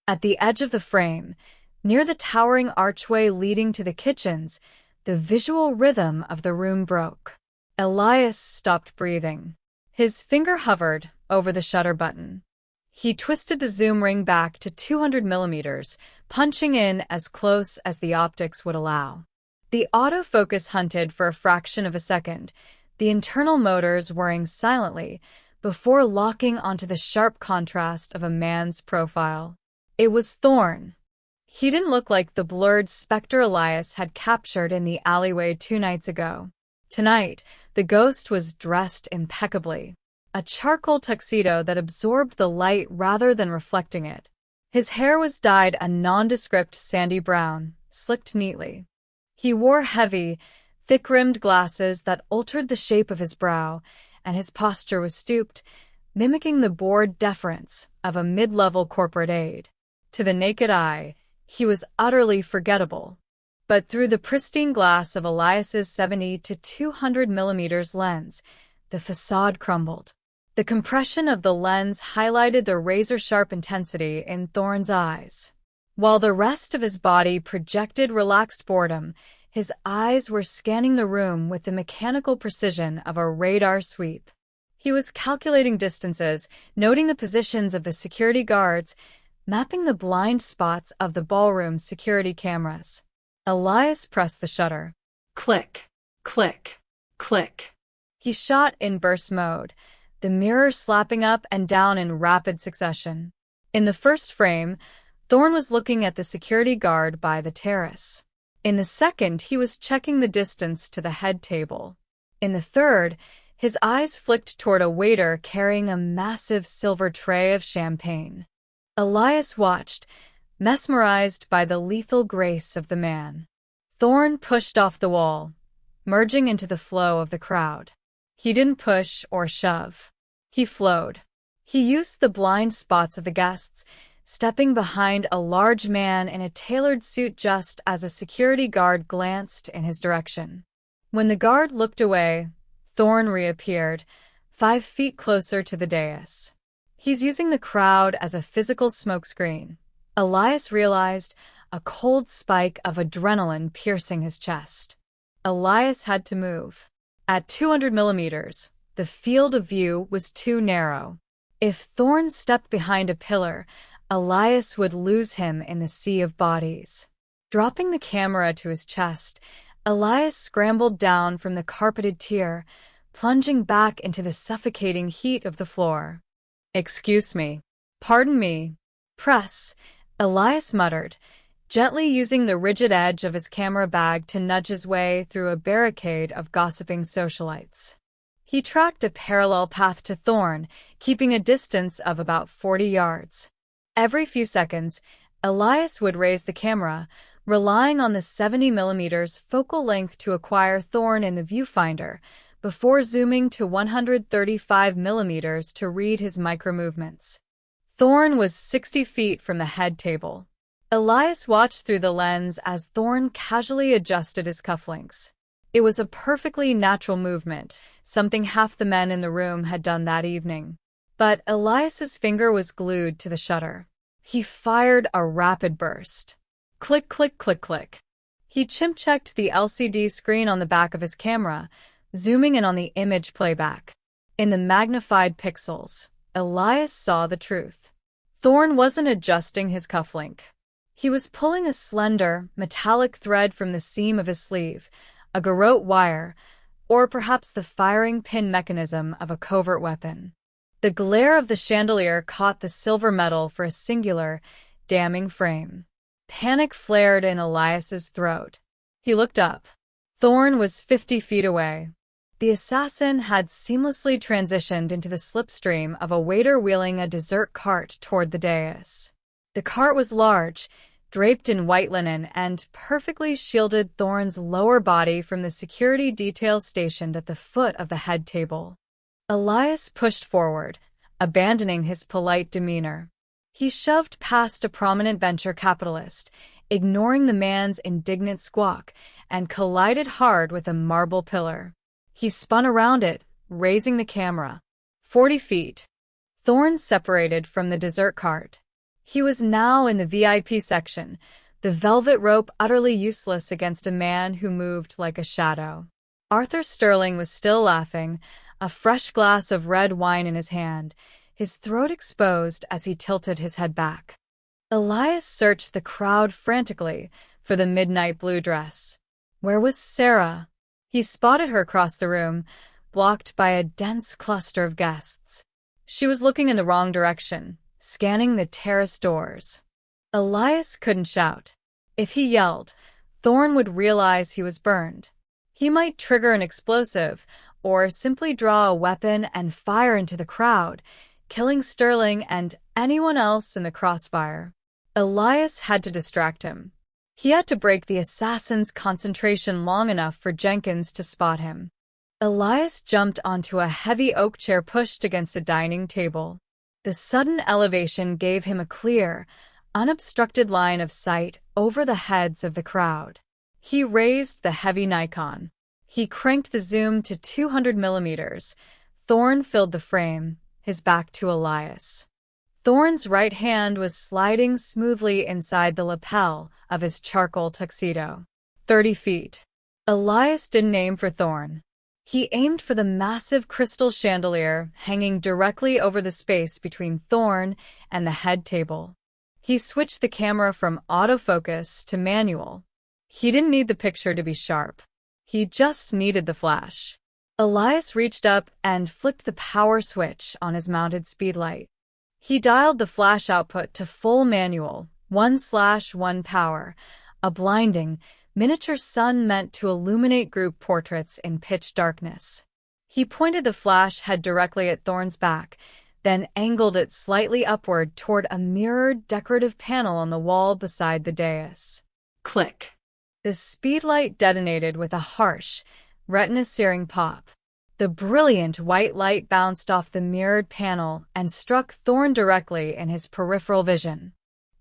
At the edge of the frame, near the towering archway leading to the kitchens, the visual rhythm of the room broke. Elias stopped breathing. His finger hovered over the shutter button. He twisted the zoom ring back to 200 millimeters, punching in as close as the optics would allow. The autofocus hunted for a fraction of a second, the internal motors whirring silently, before locking onto the sharp contrast of a man's profile. It was Thorne. He didn't look like the blurred specter Elias had captured in the alleyway 2 nights ago. Tonight, the ghost was dressed impeccably. A charcoal tuxedo that absorbed the light rather than reflecting it. His hair was dyed a nondescript sandy brown, slicked neatly. He wore heavy, thick-rimmed glasses that altered the shape of his brow, and his posture was stooped, mimicking the bored deference of a mid-level corporate aide. To the naked eye, he was utterly forgettable. But through the pristine glass of Elias's 70 to 200 millimeters lens, the facade crumbled. The compression of the lens highlighted the razor-sharp intensity in Thorne's eyes. While the rest of his body projected relaxed boredom, his eyes were scanning the room with the mechanical precision of a radar sweep. He was calculating distances, noting the positions of the security guards, mapping the blind spots of the ballroom's security cameras. Elias pressed the shutter. Click, click, click. He shot in burst mode, the mirror slapping up and down in rapid succession. In the first frame, Thorne was looking at the security guard by the terrace. In the second, he was checking the distance to the head table. In the third, his eyes flicked toward a waiter carrying a massive silver tray of champagne. Elias watched, mesmerized by the lethal grace of the man. Thorne pushed off the wall, merging into the flow of the crowd. He didn't push or shove. He flowed. He used the blind spots of the guests, stepping behind a large man in a tailored suit just as a security guard glanced in his direction. When the guard looked away, Thorne reappeared, 5 feet closer to the dais. He's using the crowd as a physical smokescreen. Elias realized, a cold spike of adrenaline piercing his chest. Elias had to move. At 200 millimeters, the field of view was too narrow. If Thorne stepped behind a pillar, Elias would lose him in the sea of bodies. Dropping the camera to his chest, Elias scrambled down from the carpeted tier, plunging back into the suffocating heat of the floor. "Excuse me. Pardon me. Press," Elias muttered, gently using the rigid edge of his camera bag to nudge his way through a barricade of gossiping socialites. He tracked a parallel path to Thorn, keeping a distance of about 40 yards. Every few seconds, Elias would raise the camera, relying on the 70mm focal length to acquire Thorn in the viewfinder, before zooming to 135mm to read his micromovements. Thorn was 60 feet from the head table. Elias watched through the lens as Thorn casually adjusted his cufflinks. It was a perfectly natural movement, something half the men in the room had done that evening. But Elias's finger was glued to the shutter. He fired a rapid burst. Click, click, click, click. He chimp-checked the LCD screen on the back of his camera, zooming in on the image playback. In the magnified pixels, Elias saw the truth. Thorn wasn't adjusting his cufflink. He was pulling a slender, metallic thread from the seam of his sleeve, a garrote wire, or perhaps the firing pin mechanism of a covert weapon. The glare of the chandelier caught the silver metal for a singular, damning frame. Panic flared in Elias's throat. He looked up. Thorn was 50 feet away. The assassin had seamlessly transitioned into the slipstream of a waiter wheeling a dessert cart toward the dais. The cart was large, draped in white linen, and perfectly shielded Thorn's lower body from the security details stationed at the foot of the head table. Elias pushed forward, abandoning his polite demeanor. He shoved past a prominent venture capitalist, ignoring the man's indignant squawk, and collided hard with a marble pillar. He spun around it, raising the camera. 40 feet. Thorn separated from the dessert cart. He was now in the VIP section, the velvet rope utterly useless against a man who moved like a shadow. Arthur Sterling was still laughing, a fresh glass of red wine in his hand, his throat exposed as he tilted his head back. Elias searched the crowd frantically for the midnight blue dress. Where was Sarah? He spotted her across the room, blocked by a dense cluster of guests. She was looking in the wrong direction, scanning the terrace doors. Elias couldn't shout. If he yelled, Thorn would realize he was burned. He might trigger an explosive, or simply draw a weapon and fire into the crowd, killing Sterling and anyone else in the crossfire. Elias had to distract him. He had to break the assassin's concentration long enough for Jenkins to spot him. Elias jumped onto a heavy oak chair pushed against a dining table. The sudden elevation gave him a clear, unobstructed line of sight over the heads of the crowd. He raised the heavy Nikon. He cranked the zoom to 200mm. Thorn filled the frame, his back to Elias. Thorn's right hand was sliding smoothly inside the lapel of his charcoal tuxedo. 30 feet. Elias didn't aim for Thorn. He aimed for the massive crystal chandelier hanging directly over the space between Thorn and the head table. He switched the camera from autofocus to manual. He didn't need the picture to be sharp. He just needed the flash. Elias reached up and flicked the power switch on his mounted speedlight. He dialed the flash output to full manual, 1/1 power, a blinding, miniature sun meant to illuminate group portraits in pitch darkness. He pointed the flash head directly at Thorn's back, then angled it slightly upward toward a mirrored decorative panel on the wall beside the dais. Click. The speedlight detonated with a harsh, retina-searing pop. The brilliant white light bounced off the mirrored panel and struck Thorn directly in his peripheral vision.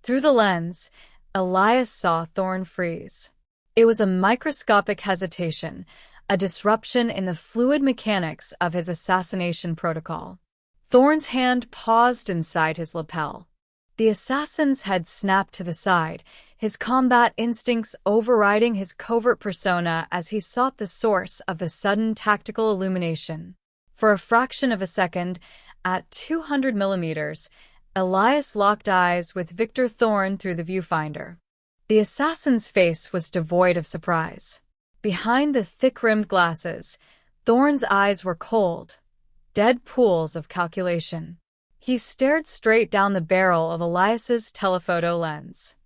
Through the lens, Elias saw Thorn freeze. It was a microscopic hesitation, a disruption in the fluid mechanics of his assassination protocol. Thorn's hand paused inside his lapel. The assassin's head snapped to the side, his combat instincts overriding his covert persona as he sought the source of the sudden tactical illumination. For a fraction of a second, at 200mm, Elias locked eyes with Victor Thorn through the viewfinder. The assassin's face was devoid of surprise. Behind the thick-rimmed glasses, Thorne's eyes were cold, dead pools of calculation. He stared straight down the barrel of Elias's telephoto lens.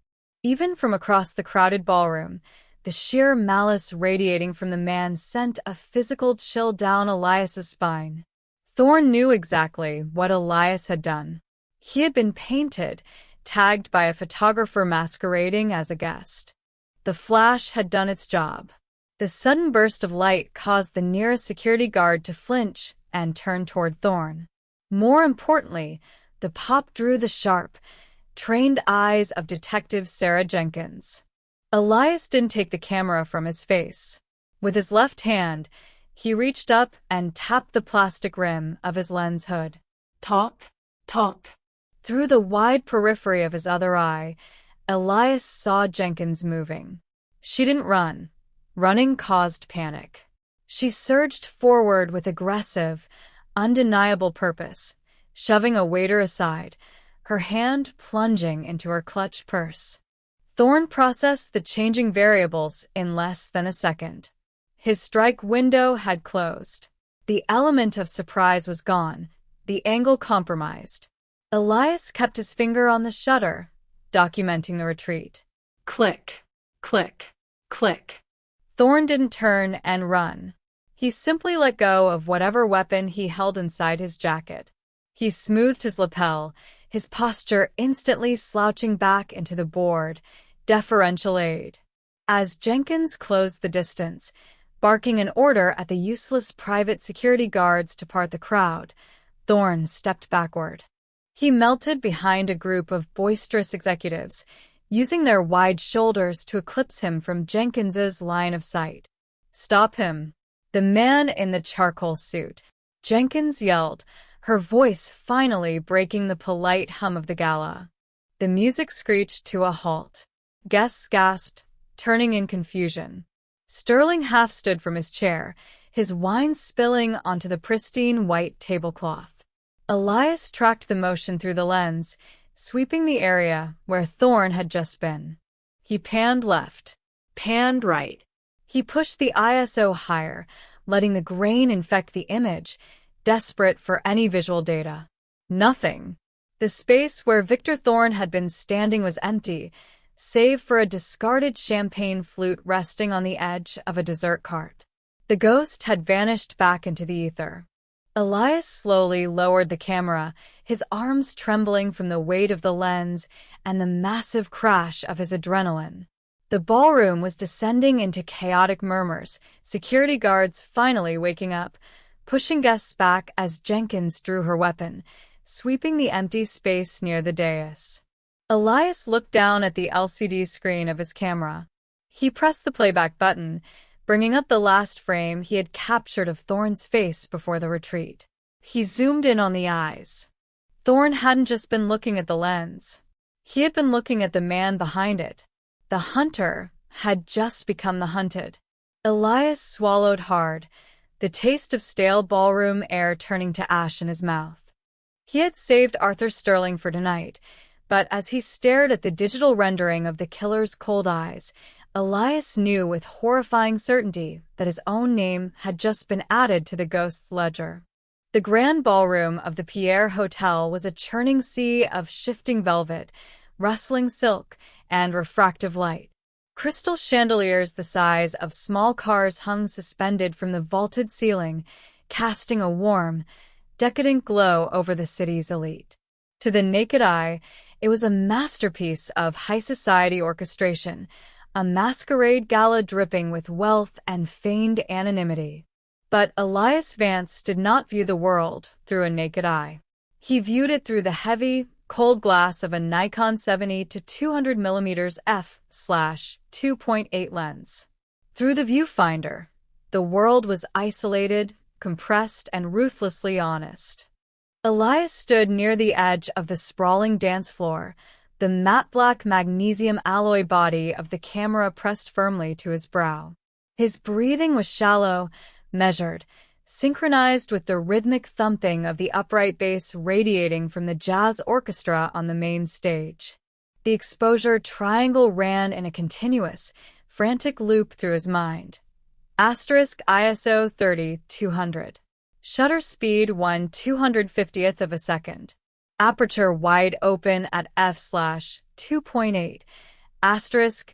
Even from across the crowded ballroom, the sheer malice radiating from the man sent a physical chill down Elias's spine. Thorne knew exactly what Elias had done. He had been painted, tagged by a photographer masquerading as a guest. The flash had done its job. The sudden burst of light caused the nearest security guard to flinch and turn toward Thorne. More importantly, the pop drew the sharp, trained eyes of Detective Sarah Jenkins. Elias didn't take the camera from his face. With his left hand, he reached up and tapped the plastic rim of his lens hood. Talk. Through the wide periphery of his other eye, Elias saw Jenkins moving. She didn't run. Running caused panic. She surged forward with aggressive, undeniable purpose, shoving a waiter aside, her hand plunging into her clutch purse. Thorne processed the changing variables in less than a second. His strike window had closed. The element of surprise was gone, the angle compromised. Elias kept his finger on the shutter, documenting the retreat. Click. Thorne didn't turn and run. He simply let go of whatever weapon he held inside his jacket. He smoothed his lapel, his posture instantly slouching back into the bored, deferential aide. As Jenkins closed the distance, barking an order at the useless private security guards to part the crowd, Thorne stepped backward. He melted behind a group of boisterous executives, using their wide shoulders to eclipse him from Jenkins's line of sight. "Stop him!" The man in the charcoal suit. Jenkins yelled, her voice finally breaking the polite hum of the gala. The music screeched to a halt. Guests gasped, turning in confusion. Sterling half stood from his chair, his wine spilling onto the pristine white tablecloth. Elias tracked the motion through the lens, sweeping the area where Thorne had just been. He panned left, Panned right. He pushed the ISO higher, letting the grain infect the image, desperate for any visual data. Nothing. The space where Victor Thorne had been standing was empty, save for a discarded champagne flute resting on the edge of a dessert cart. The ghost had vanished back into the ether. Elias slowly lowered the camera, his arms trembling from the weight of the lens and the massive crash of his adrenaline. The ballroom was descending into chaotic murmurs, security guards finally waking up, pushing guests back as Jenkins drew her weapon, sweeping the empty space near the dais. Elias looked down at the LCD screen of his camera. He pressed the playback button, bringing up the last frame he had captured of Thorne's face before the retreat. He zoomed in on the eyes. Thorne hadn't just been looking at the lens. He had been looking at the man behind it. The hunter had just become the hunted. Elias swallowed hard, the taste of stale ballroom air turning to ash in his mouth. He had saved Arthur Sterling for tonight, but as he stared at the digital rendering of the killer's cold eyes, Elias knew with horrifying certainty that his own name had just been added to the ghost's ledger. The grand ballroom of the Pierre Hotel was a churning sea of shifting velvet, rustling silk, and refractive light. Crystal chandeliers the size of small cars hung suspended from the vaulted ceiling, casting a warm, decadent glow over the city's elite. To the naked eye, it was a masterpiece of high society orchestration, a masquerade gala dripping with wealth and feigned anonymity. But Elias Vance did not view the world through a naked eye. He viewed it through the heavy, cold glass of a Nikon 70 to 200mm f/2.8 lens. Through the viewfinder, the world was isolated, compressed, and ruthlessly honest. Elias stood near the edge of the sprawling dance floor, the matte black magnesium alloy body of the camera pressed firmly to his brow. His breathing was shallow, measured, synchronized with the rhythmic thumping of the upright bass radiating from the jazz orchestra on the main stage. The exposure triangle ran in a continuous, frantic loop through his mind. ISO 30-200. Shutter speed 1/250th of a second. Aperture wide open at f/2.8.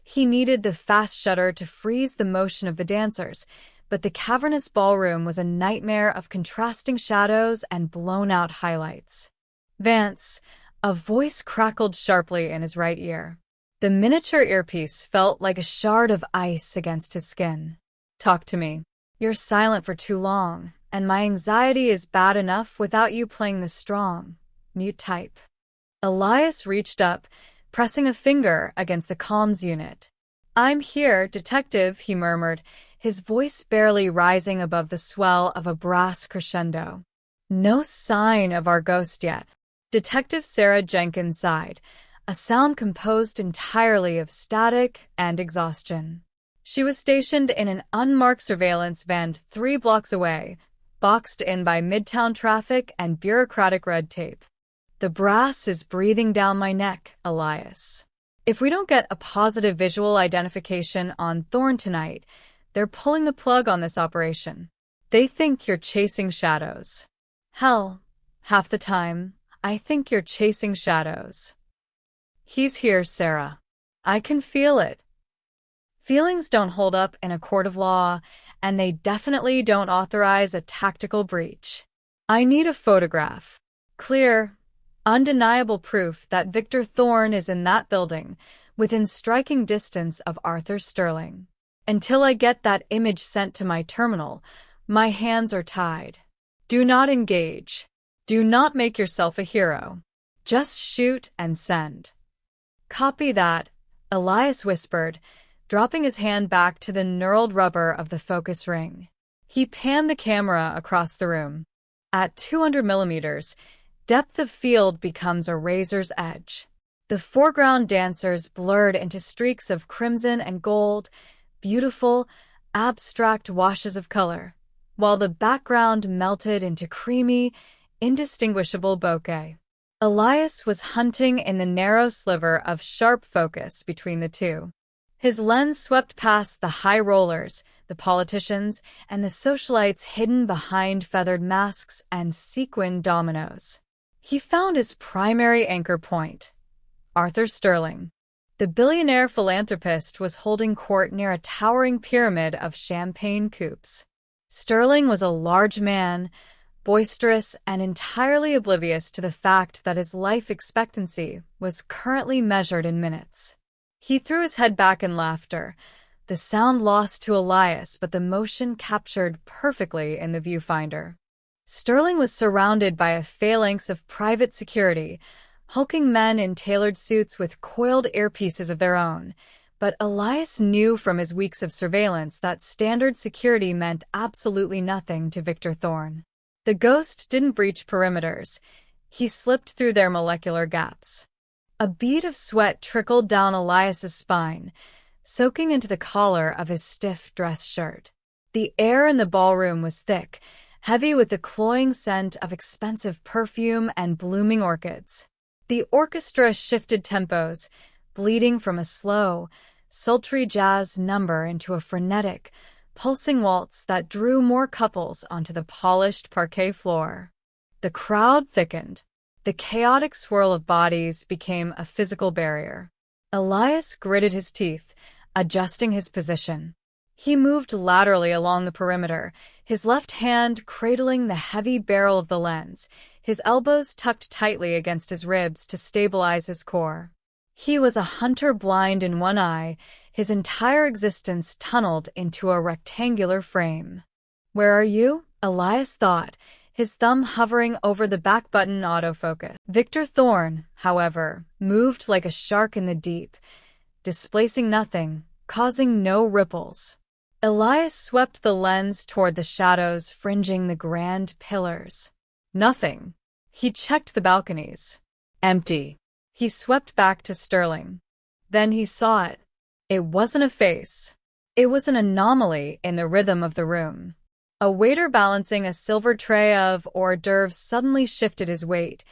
He needed the fast shutter to freeze the motion of the dancers, but the cavernous ballroom was a nightmare of contrasting shadows and blown-out highlights. Vance, a voice crackled sharply in his right ear. The miniature earpiece felt like a shard of ice against his skin. Talk to me. You're silent for too long, and my anxiety is bad enough without you playing the strong, mute type. Elias reached up, pressing a finger against the comms unit. I'm here, detective, he murmured, his voice barely rising above the swell of a brass crescendo. No sign of our ghost yet. Detective Sarah Jenkins sighed, a sound composed entirely of static and exhaustion. She was stationed in an unmarked surveillance van 3 blocks away, boxed in by midtown traffic and bureaucratic red tape. The brass is breathing down my neck, Elias. If we don't get a positive visual identification on Thorne tonight, they're pulling the plug on this operation. They think you're chasing shadows. Hell, half the time, I think you're chasing shadows. He's here, Sarah. I can feel it. Feelings don't hold up in a court of law, and they definitely don't authorize a tactical breach. I need a photograph. Clear, undeniable proof that Victor Thorne is in that building, within striking distance of Arthur Sterling. Until I get that image sent to my terminal, my hands are tied. Do not engage. Do not make yourself a hero. Just shoot and send. Copy that, Elias whispered, dropping his hand back to the knurled rubber of the focus ring. He panned the camera across the room. At 200 millimeters, depth of field becomes a razor's edge. The foreground dancers blurred into streaks of crimson and gold, beautiful, abstract washes of color, while the background melted into creamy, indistinguishable bokeh. Elias was hunting in the narrow sliver of sharp focus between the two. His lens swept past the high rollers, the politicians, and the socialites hidden behind feathered masks and sequined dominoes. He found his primary anchor point, Arthur Sterling. The billionaire philanthropist was holding court near a towering pyramid of champagne coupes. Sterling was a large man, boisterous and entirely oblivious to the fact that his life expectancy was currently measured in minutes. He threw his head back in laughter, the sound lost to Elias but the motion captured perfectly in the viewfinder. Sterling was surrounded by a phalanx of private security, hulking men in tailored suits with coiled earpieces of their own, but Elias knew from his weeks of surveillance that standard security meant absolutely nothing to Victor Thorne. The ghost didn't breach perimeters. He slipped through their molecular gaps. A bead of sweat trickled down Elias's spine, soaking into the collar of his stiff dress shirt. The air in the ballroom was thick, heavy with the cloying scent of expensive perfume and blooming orchids. The orchestra shifted tempos, bleeding from a slow, sultry jazz number into a frenetic, pulsing waltz that drew more couples onto the polished parquet floor. The crowd thickened. The chaotic swirl of bodies became a physical barrier. Elias gritted his teeth, adjusting his position. He moved laterally along the perimeter, his left hand cradling the heavy barrel of the lens, his elbows tucked tightly against his ribs to stabilize his core. He was a hunter blind in one eye, his entire existence tunneled into a rectangular frame. Where are you? Elias thought, his thumb hovering over the back button autofocus. Victor Thorne, however, moved like a shark in the deep, displacing nothing, causing no ripples. Elias swept the lens toward the shadows fringing the grand pillars. Nothing. He checked the balconies. Empty. He swept back to Sterling. Then he saw it. It wasn't a face. It was an anomaly in the rhythm of the room. A waiter balancing a silver tray of hors d'oeuvres suddenly shifted his weight,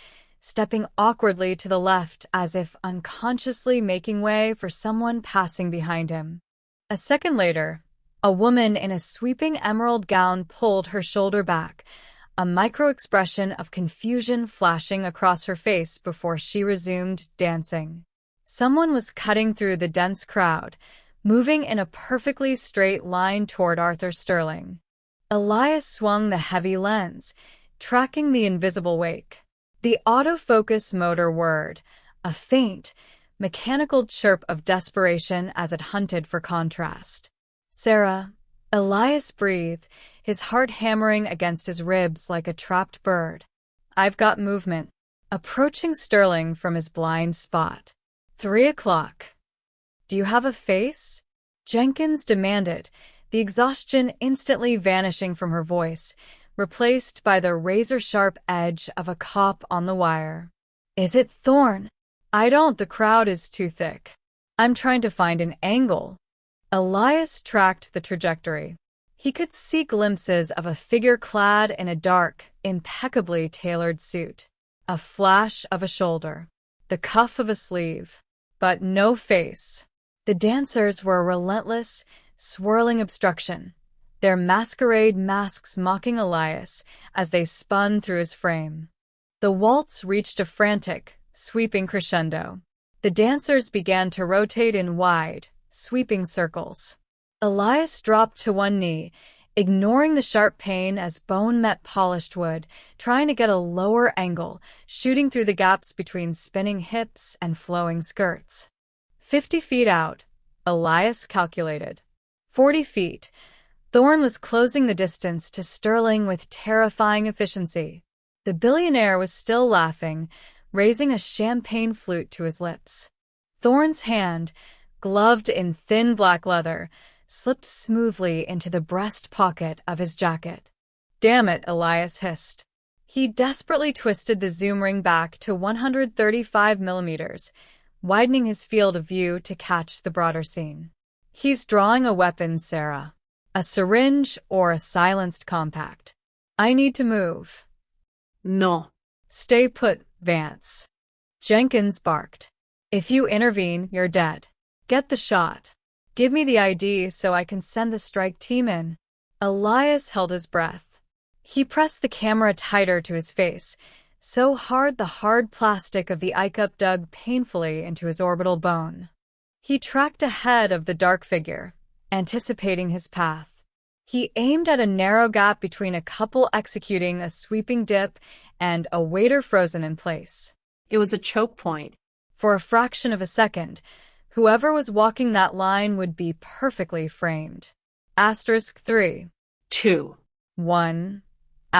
stepping awkwardly to the left as if unconsciously making way for someone passing behind him. A second later, a woman in a sweeping emerald gown pulled her shoulder back, a micro-expression of confusion flashing across her face before she resumed dancing. Someone was cutting through the dense crowd, moving in a perfectly straight line toward Arthur Sterling. Elias swung the heavy lens, tracking the invisible wake. The autofocus motor whirred, a faint, mechanical chirp of desperation as it hunted for contrast. "Sarah," Elias breathed, his heart hammering against his ribs like a trapped bird. "I've got movement." Approaching Sterling from his blind spot. 3 o'clock. "Do you have a face?" Jenkins demanded, the exhaustion instantly vanishing from her voice, replaced by the razor-sharp edge of a cop on the wire. "Is it Thorne?" "I don't. The crowd is too thick. I'm trying to find an angle." Elias tracked the trajectory. He could see glimpses of a figure clad in a dark, impeccably tailored suit. A flash of a shoulder. The cuff of a sleeve. But no face. The dancers were a relentless, swirling obstruction, their masquerade masks mocking Elias as they spun through his frame. The waltz reached a frantic, sweeping crescendo. The dancers began to rotate in wide, sweeping circles. Elias dropped to one knee, ignoring the sharp pain as bone met polished wood, trying to get a lower angle, shooting through the gaps between spinning hips and flowing skirts. 50 feet out, Elias calculated. 40 feet. Thorne was closing the distance to Sterling with terrifying efficiency. The billionaire was still laughing, raising a champagne flute to his lips. Thorne's hand, gloved in thin black leather, slipped smoothly into the breast pocket of his jacket. "Damn it," Elias hissed. He desperately twisted the zoom ring back to 135 millimeters, widening his field of view to catch the broader scene. "He's drawing a weapon, Sarah. A syringe or a silenced compact. I need to move." No. "Stay put, Vance." Jenkins barked. "If you intervene, you're dead. Get the shot. Give me the ID so I can send the strike team in." Elias held his breath. He pressed the camera tighter to his face, so hard the hard plastic of the eye-cup dug painfully into his orbital bone. He tracked ahead of the dark figure, anticipating his path. He aimed at a narrow gap between a couple executing a sweeping dip and a waiter frozen in place. It was a choke point. For a fraction of a second, whoever was walking that line would be perfectly framed. *3. 2. 1. *.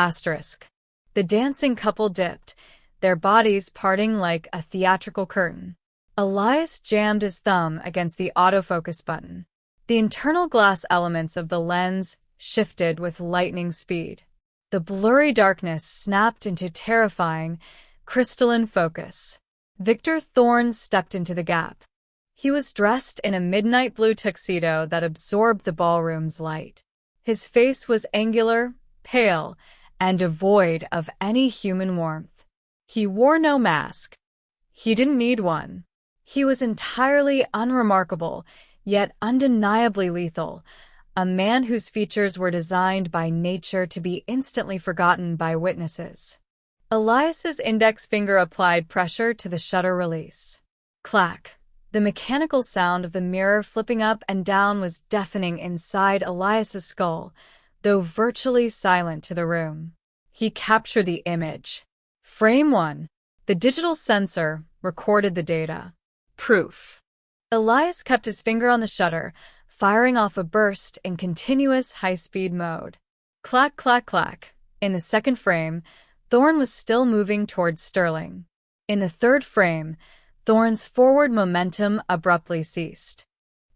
The dancing couple dipped, their bodies parting like a theatrical curtain. Elias jammed his thumb against the autofocus button. The internal glass elements of the lens shifted with lightning speed. The blurry darkness snapped into terrifying, crystalline focus. Victor Thorne stepped into the gap. He was dressed in a midnight blue tuxedo that absorbed the ballroom's light. His face was angular, pale, and devoid of any human warmth. He wore no mask. He didn't need one. He was entirely unremarkable, yet undeniably lethal, a man whose features were designed by nature to be instantly forgotten by witnesses. Elias's index finger applied pressure to the shutter release. Clack. The mechanical sound of the mirror flipping up and down was deafening inside Elias's skull, though virtually silent to the room. He captured the image. Frame 1. The digital sensor recorded the data. Proof. Elias kept his finger on the shutter, firing off a burst in continuous high-speed mode. Clack, clack, clack. In the second frame, Thorne was still moving towards Sterling. In the third frame, Thorne's forward momentum abruptly ceased.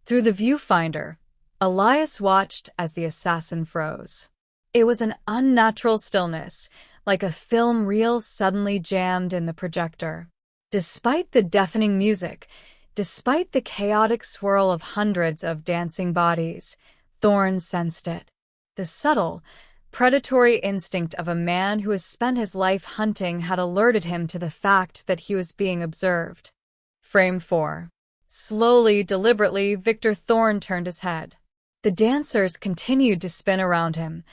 Through the viewfinder, Elias watched as the assassin froze. It was an unnatural stillness, like a film reel suddenly jammed in the projector. Despite the deafening music, despite the chaotic swirl of hundreds of dancing bodies, Thorne sensed it. The subtle, predatory instinct of a man who has spent his life hunting had alerted him to the fact that he was being observed. Frame 4. Slowly, deliberately, Victor Thorne turned his head. The dancers continued to spin around him,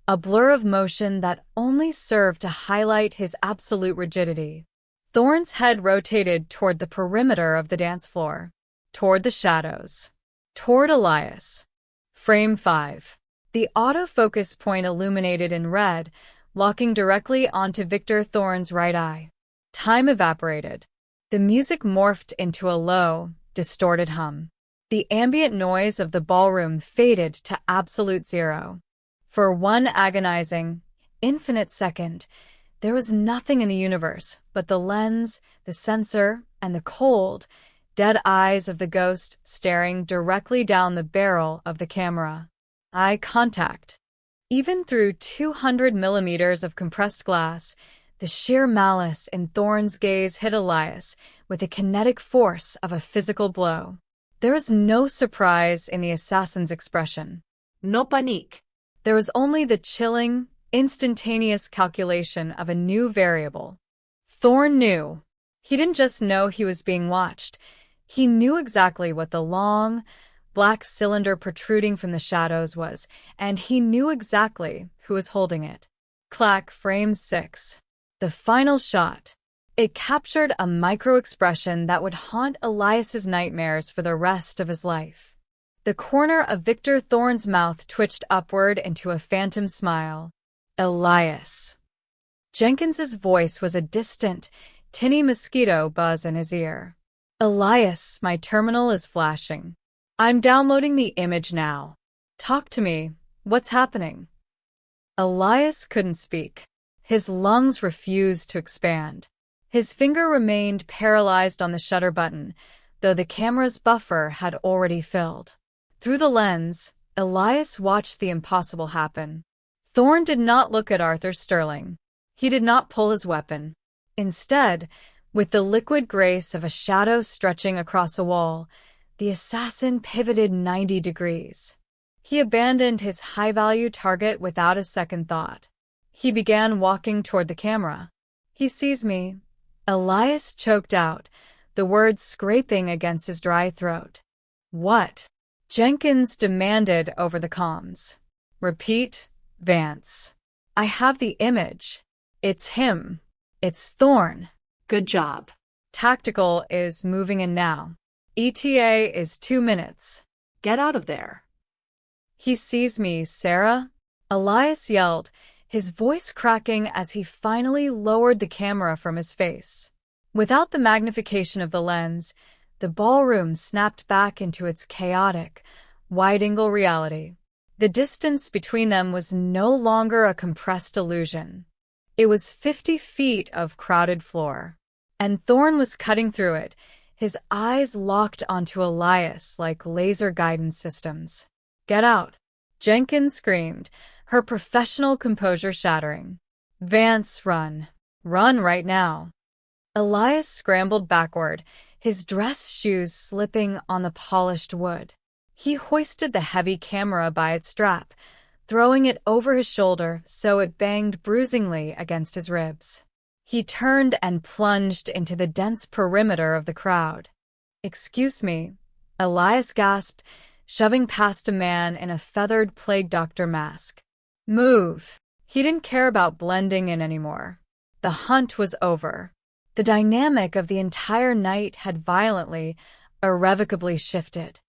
a blur of motion that only served to highlight his absolute rigidity. Thorne's head rotated toward the perimeter of the dance floor, toward the shadows, toward Elias. Frame 5. The autofocus point illuminated in red, locking directly onto Victor Thorne's right eye. Time evaporated. The music morphed into a low, distorted hum. The ambient noise of the ballroom faded to absolute zero. For one agonizing, infinite second, there was nothing in the universe but the lens, the sensor, and the cold, dead eyes of the ghost staring directly down the barrel of the camera. Eye contact. Even through 200 millimeters of compressed glass, the sheer malice in Thorne's gaze hit Elias with the kinetic force of a physical blow. There was no surprise in the assassin's expression. No panique. There was only the chilling, instantaneous calculation of a new variable. Thorne knew. He didn't just know he was being watched. He knew exactly what the long, black cylinder protruding from the shadows was, and he knew exactly who was holding it. Clack. Frame 6. The final shot. It captured a micro-expression that would haunt Elias's nightmares for the rest of his life. The corner of Victor Thorne's mouth twitched upward into a phantom smile. Elias. Jenkins's voice was a distant, tinny mosquito buzz in his ear. Elias, my terminal is flashing. I'm downloading the image now. Talk to me. What's happening? Elias couldn't speak. His lungs refused to expand. His finger remained paralyzed on the shutter button, though the camera's buffer had already filled. Through the lens, Elias watched the impossible happen. Thorne did not look at Arthur Sterling. He did not pull his weapon. Instead, with the liquid grace of a shadow stretching across a wall, the assassin pivoted 90 degrees. He abandoned his high-value target without a second thought. He began walking toward the camera. He sees me. Elias choked out, the words scraping against his dry throat. What? Jenkins demanded over the comms. Repeat, Vance. I have the image. It's him. It's Thorne. Good job. Tactical is moving in now. ETA is 2 minutes. Get out of there. He sees me, Sarah. Elias yelled, his voice cracking as he finally lowered the camera from his face. Without the magnification of the lens, the ballroom snapped back into its chaotic, wide-angle reality. The distance between them was no longer a compressed illusion. It was 50 feet of crowded floor. And Thorne was cutting through it, his eyes locked onto Elias like laser guidance systems. Get out! Jenkins screamed, her professional composure shattering. Vance, run. Run right now. Elias scrambled backward, his dress shoes slipping on the polished wood. He hoisted the heavy camera by its strap, throwing it over his shoulder so it banged bruisingly against his ribs. He turned and plunged into the dense perimeter of the crowd. Excuse me, Elias gasped, shoving past a man in a feathered plague doctor mask. Move. He didn't care about blending in anymore. The hunt was over. The dynamic of the entire night had violently, irrevocably shifted.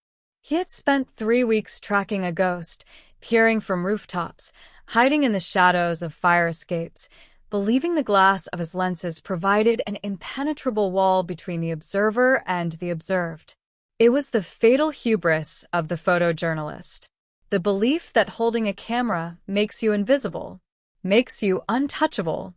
He had spent 3 weeks tracking a ghost, peering from rooftops, hiding in the shadows of fire escapes, believing the glass of his lenses provided an impenetrable wall between the observer and the observed. It was the fatal hubris of the photojournalist. The belief that holding a camera makes you invisible, makes you untouchable.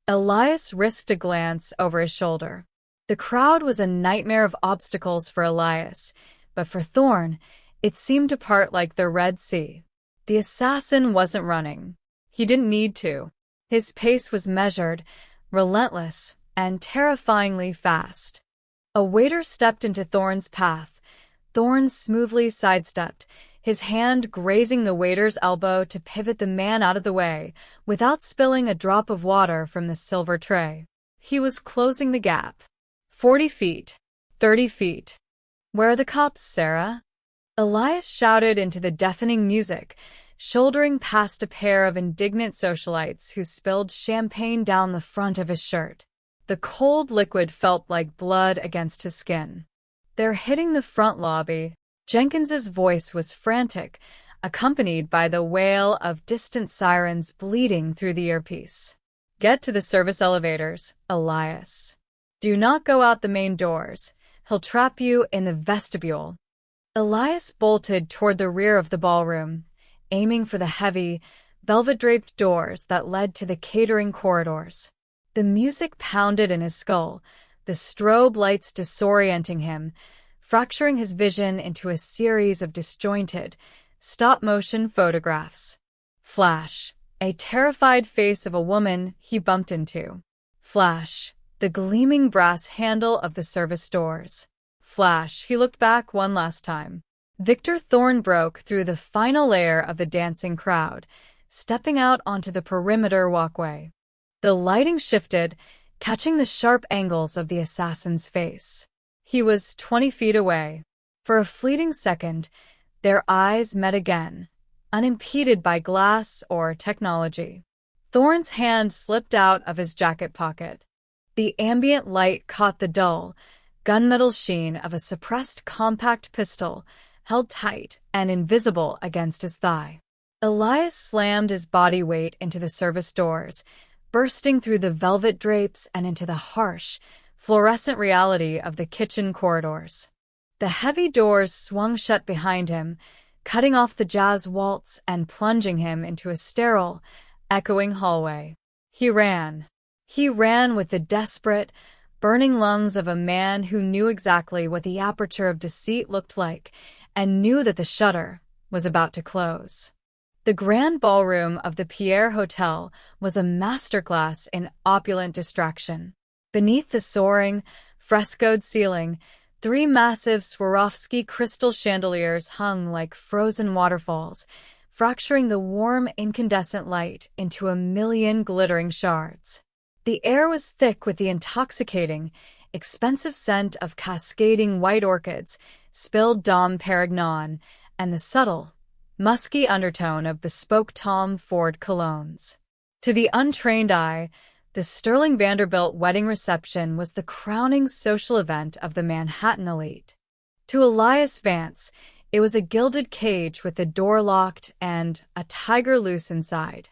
Elias risked a glance over his shoulder. The crowd was a nightmare of obstacles for Elias, but for Thorne, it seemed to part like the Red Sea. The assassin wasn't running. He didn't need to. His pace was measured, relentless, and terrifyingly fast. A waiter stepped into Thorne's path. Thorne smoothly sidestepped, his hand grazing the waiter's elbow to pivot the man out of the way without spilling a drop of water from the silver tray. He was closing the gap. 40 feet. 30 feet. Where are the cops, Sarah? Elias shouted into the deafening music, shouldering past a pair of indignant socialites who spilled champagne down the front of his shirt. The cold liquid felt like blood against his skin. They're hitting the front lobby. Jenkins's voice was frantic, accompanied by the wail of distant sirens bleeding through the earpiece. Get to the service elevators, Elias. Do not go out the main doors. He'll trap you in the vestibule. Elias bolted toward the rear of the ballroom, aiming for the heavy, velvet-draped doors that led to the catering corridors. The music pounded in his skull, the strobe lights disorienting him, fracturing his vision into a series of disjointed, stop-motion photographs. Flash, a terrified face of a woman he bumped into. Flash, the gleaming brass handle of the service doors. Flash, he looked back one last time. Victor Thorne broke through the final layer of the dancing crowd, stepping out onto the perimeter walkway. The lighting shifted, catching the sharp angles of the assassin's face. He was 20 feet away. For a fleeting second, their eyes met again, unimpeded by glass or technology. Thorne's hand slipped out of his jacket pocket. The ambient light caught the dull, gunmetal sheen of a suppressed compact pistol, held tight and invisible against his thigh. Elias slammed his body weight into the service doors, bursting through the velvet drapes and into the harsh, fluorescent reality of the kitchen corridors. The heavy doors swung shut behind him, cutting off the jazz waltz and plunging him into a sterile, echoing hallway. He ran. He ran with the desperate, burning lungs of a man who knew exactly what the aperture of deceit looked like and knew that the shutter was about to close. The grand ballroom of the Pierre Hotel was a masterclass in opulent distraction. Beneath the soaring, frescoed ceiling, 3 massive Swarovski crystal chandeliers hung like frozen waterfalls, fracturing the warm, incandescent light into a million glittering shards. The air was thick with the intoxicating, expensive scent of cascading white orchids, spilled Dom Perignon, and the subtle, musky undertone of bespoke Tom Ford colognes. To the untrained eye, the Sterling Vanderbilt wedding reception was the crowning social event of the Manhattan elite. To Elias Vance, it was a gilded cage with the door locked and a tiger loose inside.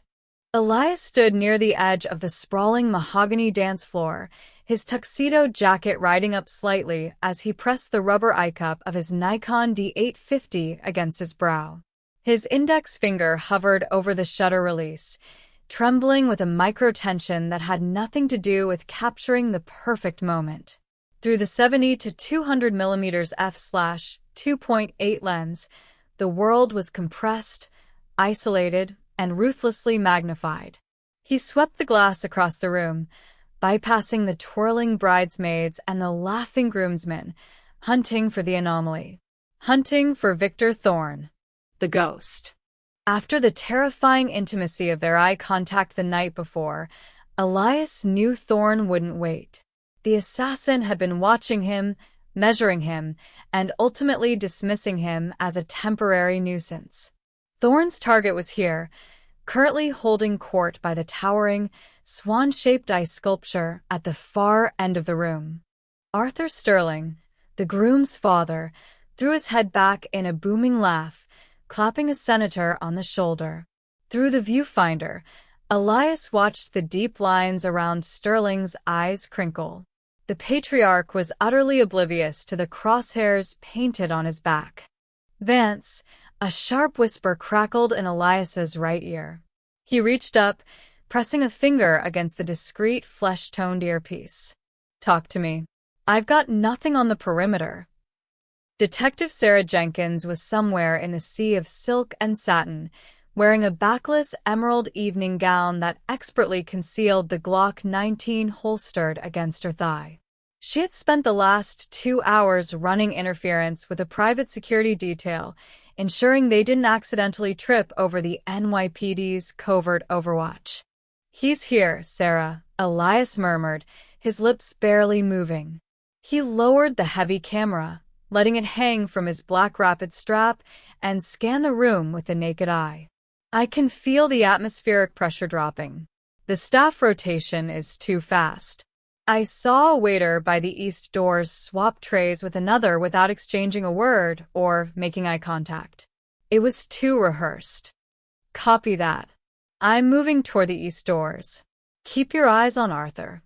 Elias stood near the edge of the sprawling mahogany dance floor, his tuxedo jacket riding up slightly as he pressed the rubber eye-cup of his Nikon D850 against his brow. His index finger hovered over the shutter release, trembling with a micro-tension that had nothing to do with capturing the perfect moment. Through the 70 to 200 mm f/2.8 lens, the world was compressed, isolated, and ruthlessly magnified. He swept the glass across the room, bypassing the twirling bridesmaids and the laughing groomsmen, hunting for the anomaly. Hunting for Victor Thorne, the ghost. After the terrifying intimacy of their eye contact the night before, Elias knew Thorne wouldn't wait. The assassin had been watching him, measuring him, and ultimately dismissing him as a temporary nuisance. Thorne's target was here, currently holding court by the towering, swan-shaped ice sculpture at the far end of the room. Arthur Sterling, the groom's father, threw his head back in a booming laugh, clapping a senator on the shoulder. Through the viewfinder, Elias watched the deep lines around Sterling's eyes crinkle. The patriarch was utterly oblivious to the crosshairs painted on his back. Vance, a sharp whisper crackled in Elias's right ear. He reached up, pressing a finger against the discreet, flesh-toned earpiece. Talk to me. I've got nothing on the perimeter. Detective Sarah Jenkins was somewhere in the sea of silk and satin, wearing a backless emerald evening gown that expertly concealed the Glock 19 holstered against her thigh. She had spent the last 2 hours running interference with a private security detail, ensuring they didn't accidentally trip over the NYPD's covert overwatch. "He's here, Sarah," Elias murmured, his lips barely moving. He lowered the heavy camera, letting it hang from his black rapid strap, and scanned the room with the naked eye. "I can feel the atmospheric pressure dropping. The staff rotation is too fast." I saw a waiter by the east doors swap trays with another without exchanging a word or making eye contact. It was too rehearsed. "Copy that. I'm moving toward the east doors. Keep your eyes on Arthur."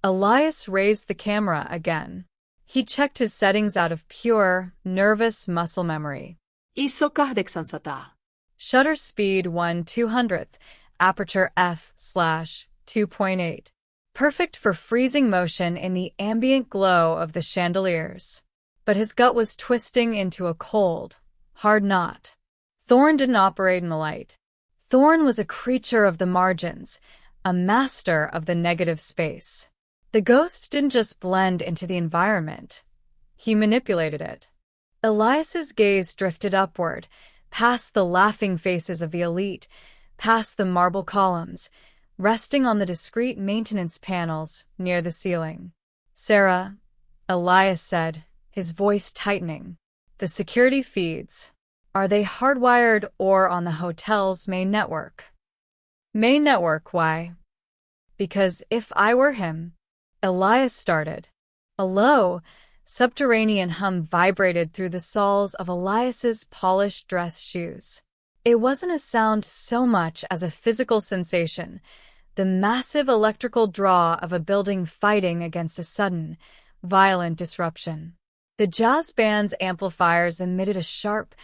Elias raised the camera again. He checked his settings out of pure, nervous muscle memory. Iso kahdeksan sata. Shutter speed 1/200th, aperture f/2.8. Perfect for freezing motion in the ambient glow of the chandeliers. But his gut was twisting into a cold, hard knot. Thorne didn't operate in the light. Thorne was a creature of the margins, a master of the negative space. The ghost didn't just blend into the environment. He manipulated it. Elias's gaze drifted upward, past the laughing faces of the elite, past the marble columns, resting on the discreet maintenance panels near the ceiling. "Sarah," Elias said, his voice tightening, "the security feeds, are they hardwired or on the hotel's main network?" "Main network, why?" "Because if I were him," Elias started. A low, subterranean hum vibrated through the soles of Elias's polished dress shoes. It wasn't a sound so much as a physical sensation, the massive electrical draw of a building fighting against a sudden, violent disruption. The jazz band's amplifiers emitted a sharp,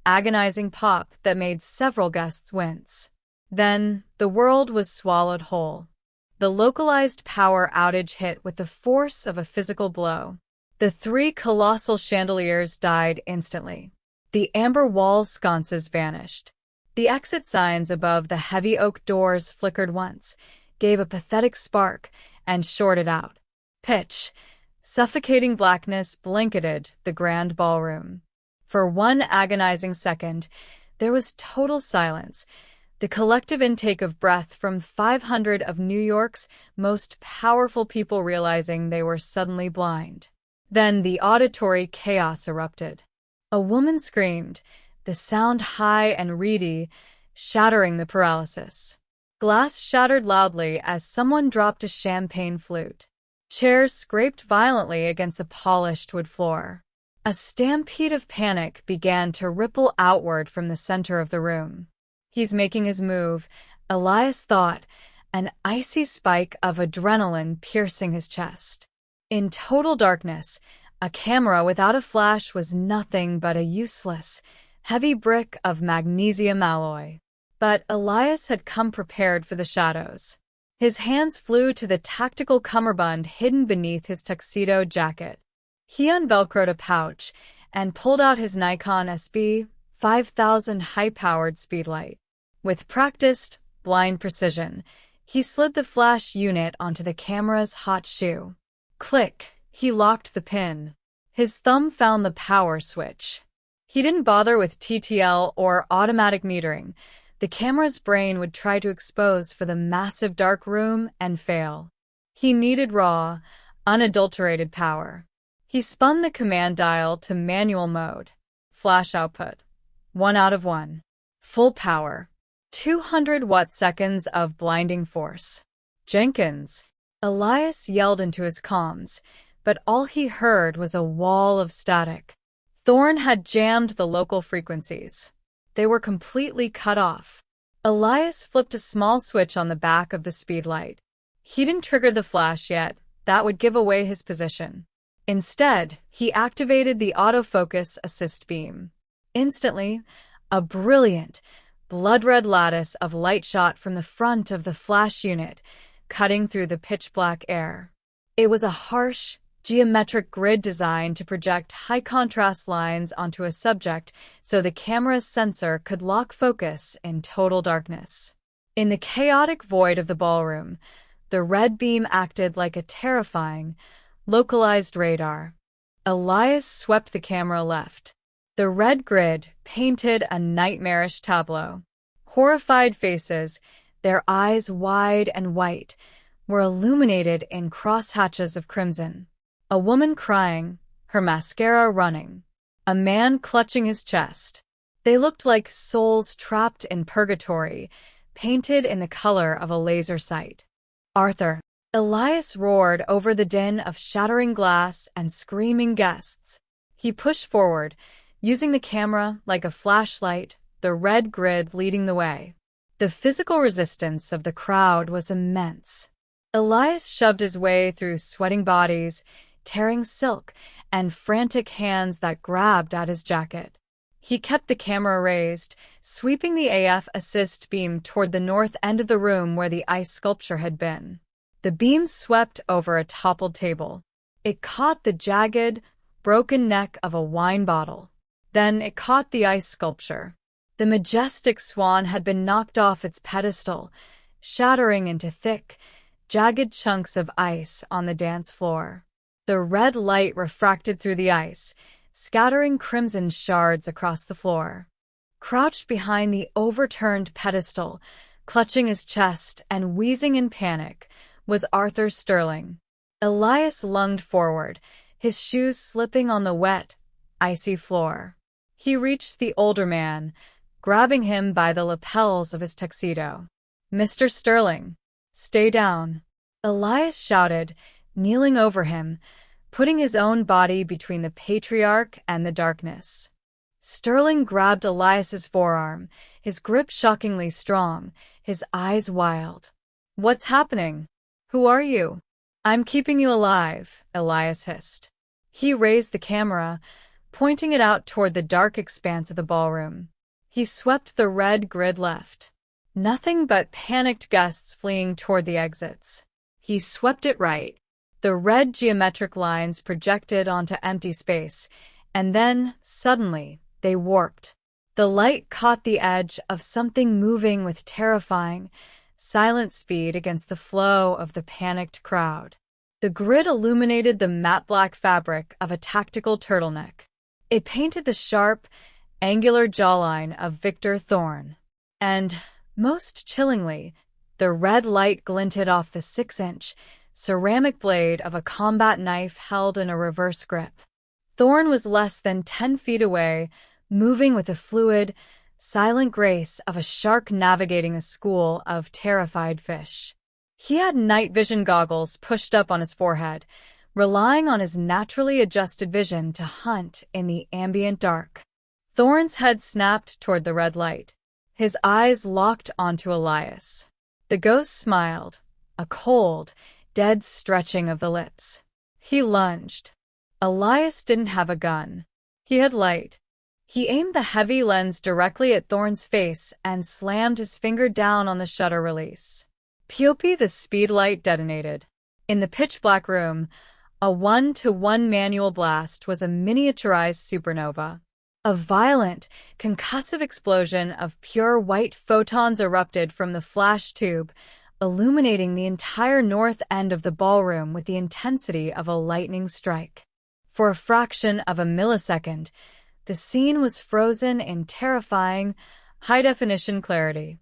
agonizing pop that made several guests wince. Then, the world was swallowed whole. The localized power outage hit with the force of a physical blow. The 3 colossal chandeliers died instantly. The amber wall sconces vanished. The exit signs above the heavy oak doors flickered once, gave a pathetic spark, and shorted out. Pitch, suffocating blackness blanketed the grand ballroom. For one agonizing second, there was total silence, the collective intake of breath from 500 of New York's most powerful people realizing they were suddenly blind. Then the auditory chaos erupted. A woman screamed, the sound high and reedy, shattering the paralysis. Glass shattered loudly as someone dropped a champagne flute. Chairs scraped violently against the polished wood floor. A stampede of panic began to ripple outward from the center of the room. "He's making his move," Elias thought, an icy spike of adrenaline piercing his chest. In total darkness, a camera without a flash was nothing but a useless, heavy brick of magnesium alloy. But Elias had come prepared for the shadows. His hands flew to the tactical cummerbund hidden beneath his tuxedo jacket. He unvelcroed a pouch and pulled out his Nikon SB 5000 high-powered speedlight. With practiced, blind precision, he slid the flash unit onto the camera's hot shoe. Click, he locked the pin. His thumb found the power switch. He didn't bother with TTL or automatic metering. The camera's brain would try to expose for the massive dark room and fail. He needed raw, unadulterated power. He spun the command dial to manual mode. Flash output. 1 out of 1. Full power. 200 watt-seconds of blinding force. "Jenkins!" Elias yelled into his comms, but all he heard was a wall of static. Thorne had jammed the local frequencies. They were completely cut off. Elias flipped a small switch on the back of the speedlight. He didn't trigger the flash yet. That would give away his position. Instead, he activated the autofocus assist beam. Instantly, a brilliant, blood-red lattice of light shot from the front of the flash unit, cutting through the pitch-black air. It was a harsh, geometric grid designed to project high-contrast lines onto a subject so the camera's sensor could lock focus in total darkness. In the chaotic void of the ballroom, the red beam acted like a terrifying, localized radar. Elias swept the camera left. The red grid painted a nightmarish tableau. Horrified faces, their eyes wide and white, were illuminated in crosshatches of crimson. A woman crying, her mascara running. A man clutching his chest. They looked like souls trapped in purgatory, painted in the color of a laser sight. Arthur. Elias roared over the din of shattering glass and screaming guests. He pushed forward, using the camera like a flashlight, the red grid leading the way. The physical resistance of the crowd was immense. Elias shoved his way through sweating bodies, tearing silk, and frantic hands that grabbed at his jacket. He kept the camera raised, sweeping the AF assist beam toward the north end of the room where the ice sculpture had been. The beam swept over a toppled table. It caught the jagged, broken neck of a wine bottle. Then it caught the ice sculpture. The majestic swan had been knocked off its pedestal, shattering into thick, jagged chunks of ice on the dance floor. The red light refracted through the ice, scattering crimson shards across the floor. Crouched behind the overturned pedestal, clutching his chest and wheezing in panic, was Arthur Sterling. Elias lunged forward, his shoes slipping on the wet, icy floor. He reached the older man, grabbing him by the lapels of his tuxedo. "Mr. Sterling, stay down," Elias shouted, kneeling over him, putting his own body between the patriarch and the darkness. Sterling grabbed Elias's forearm, his grip shockingly strong, his eyes wild. "What's happening? Who are you?" "I'm keeping you alive," Elias hissed. He raised the camera, pointing it out toward the dark expanse of the ballroom. He swept the red grid left. Nothing but panicked guests fleeing toward the exits. He swept it right. The red geometric lines projected onto empty space, and then, suddenly, they warped. The light caught the edge of something moving with terrifying, silent speed against the flow of the panicked crowd. The grid illuminated the matte black fabric of a tactical turtleneck. It painted the sharp, angular jawline of Victor Thorne. And, most chillingly, the red light glinted off the 6-inch, ceramic blade of a combat knife held in a reverse grip. Thorne was less than 10 feet away, moving with the fluid, silent grace of a shark navigating a school of terrified fish. He had night vision goggles pushed up on his forehead, relying on his naturally adjusted vision to hunt in the ambient dark. Thorne's head snapped toward the red light. His eyes locked onto Elias. The ghost smiled, a cold, dead stretching of the lips. He lunged. Elias didn't have a gun. He had light. He aimed the heavy lens directly at Thorne's face and slammed his finger down on the shutter release. Piopi, the speed light detonated. In the pitch-black room, a 1-to-1 manual blast was a miniaturized supernova. A violent, concussive explosion of pure white photons erupted from the flash tube, illuminating the entire north end of the ballroom with the intensity of a lightning strike. For a fraction of a millisecond, the scene was frozen in terrifying, high-definition clarity.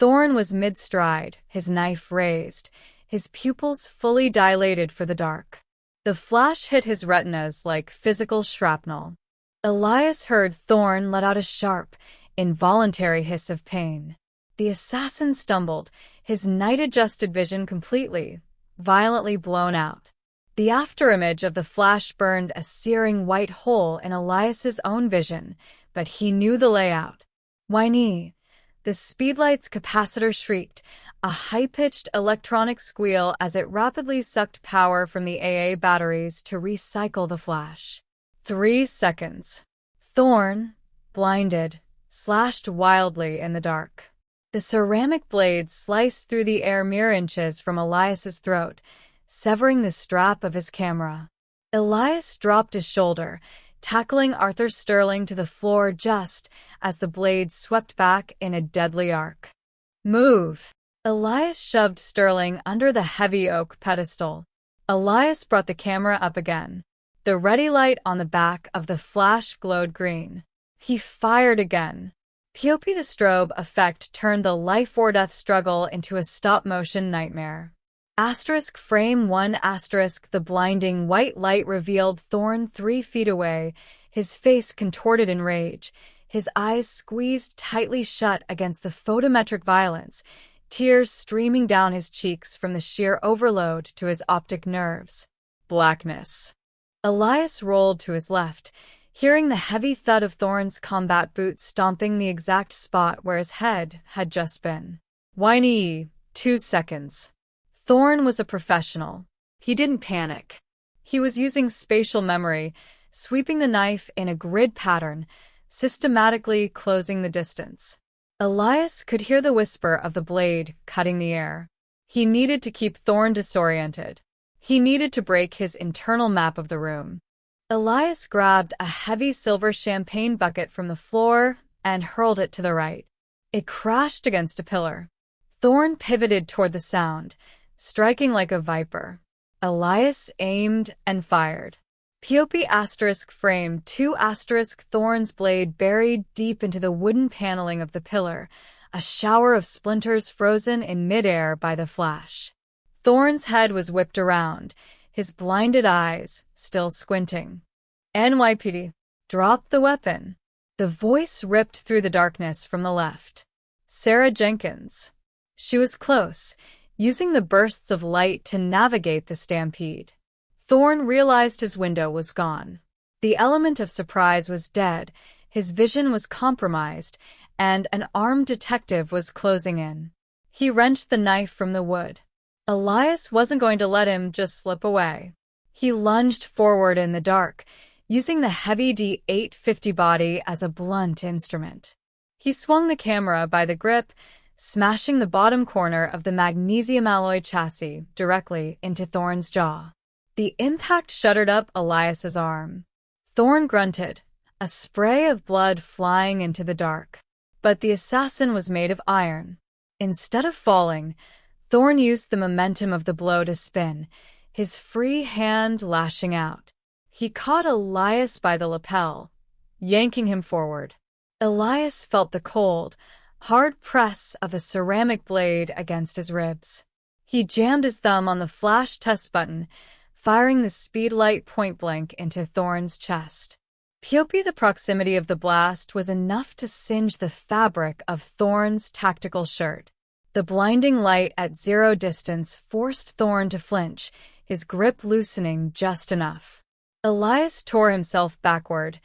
Thorne was mid-stride, his knife raised, his pupils fully dilated for the dark. The flash hit his retinas like physical shrapnel. Elias heard Thorne let out a sharp, involuntary hiss of pain. The assassin stumbled, his night-adjusted vision completely, violently blown out. The afterimage of the flash burned a searing white hole in Elias's own vision, but he knew the layout. Whiny. The speedlight's capacitor shrieked, a high-pitched electronic squeal as it rapidly sucked power from the AA batteries to recycle the flash. 3 seconds. Thorne, blinded, slashed wildly in the dark. The ceramic blade sliced through the air mere inches from Elias's throat, severing the strap of his camera. Elias dropped his shoulder, tackling Arthur Sterling to the floor just as the blade swept back in a deadly arc. "Move!" Elias shoved Sterling under the heavy oak pedestal. Elias brought the camera up again. The ready light on the back of the flash glowed green. He fired again. POP the strobe effect turned the life-or-death struggle into a stop-motion nightmare. Frame 1 the blinding white light revealed Thorn 3 feet away, his face contorted in rage, his eyes squeezed tightly shut against the photometric violence, tears streaming down his cheeks from the sheer overload to his optic nerves. Blackness. Elias rolled to his left, hearing the heavy thud of Thorn's combat boots stomping the exact spot where his head had just been. Whiny, 2 seconds. Thorn was a professional. He didn't panic. He was using spatial memory, sweeping the knife in a grid pattern, systematically closing the distance. Elias could hear the whisper of the blade cutting the air. He needed to keep Thorn disoriented. He needed to break his internal map of the room. Elias grabbed a heavy silver champagne bucket from the floor and hurled it to the right. It crashed against a pillar. Thorn pivoted toward the sound, striking like a viper. Elias aimed and fired. POP frame 2 Thorn's blade buried deep into the wooden paneling of the pillar, a shower of splinters frozen in midair by the flash. Thorn's head was whipped around, his blinded eyes still squinting. NYPD, drop the weapon. The voice ripped through the darkness from the left. Sarah Jenkins. She was close, using the bursts of light to navigate the stampede. Thorn realized his window was gone. The element of surprise was dead, his vision was compromised, and an armed detective was closing in. He wrenched the knife from the wood. Elias wasn't going to let him just slip away. He lunged forward in the dark, using the heavy D850 body as a blunt instrument. He swung the camera by the grip, smashing the bottom corner of the magnesium alloy chassis directly into Thorn's jaw. The impact shuttered up Elias's arm. Thorn grunted, a spray of blood flying into the dark. But the assassin was made of iron. Instead of falling, Thorn used the momentum of the blow to spin, his free hand lashing out. He caught Elias by the lapel, yanking him forward. Elias felt the cold, hard press of the ceramic blade against his ribs. He jammed his thumb on the flash test button, firing the speedlight point-blank into Thorn's chest. The proximity of the blast was enough to singe the fabric of Thorn's tactical shirt. The blinding light at zero distance forced Thorn to flinch, his grip loosening just enough. Elias tore himself backward,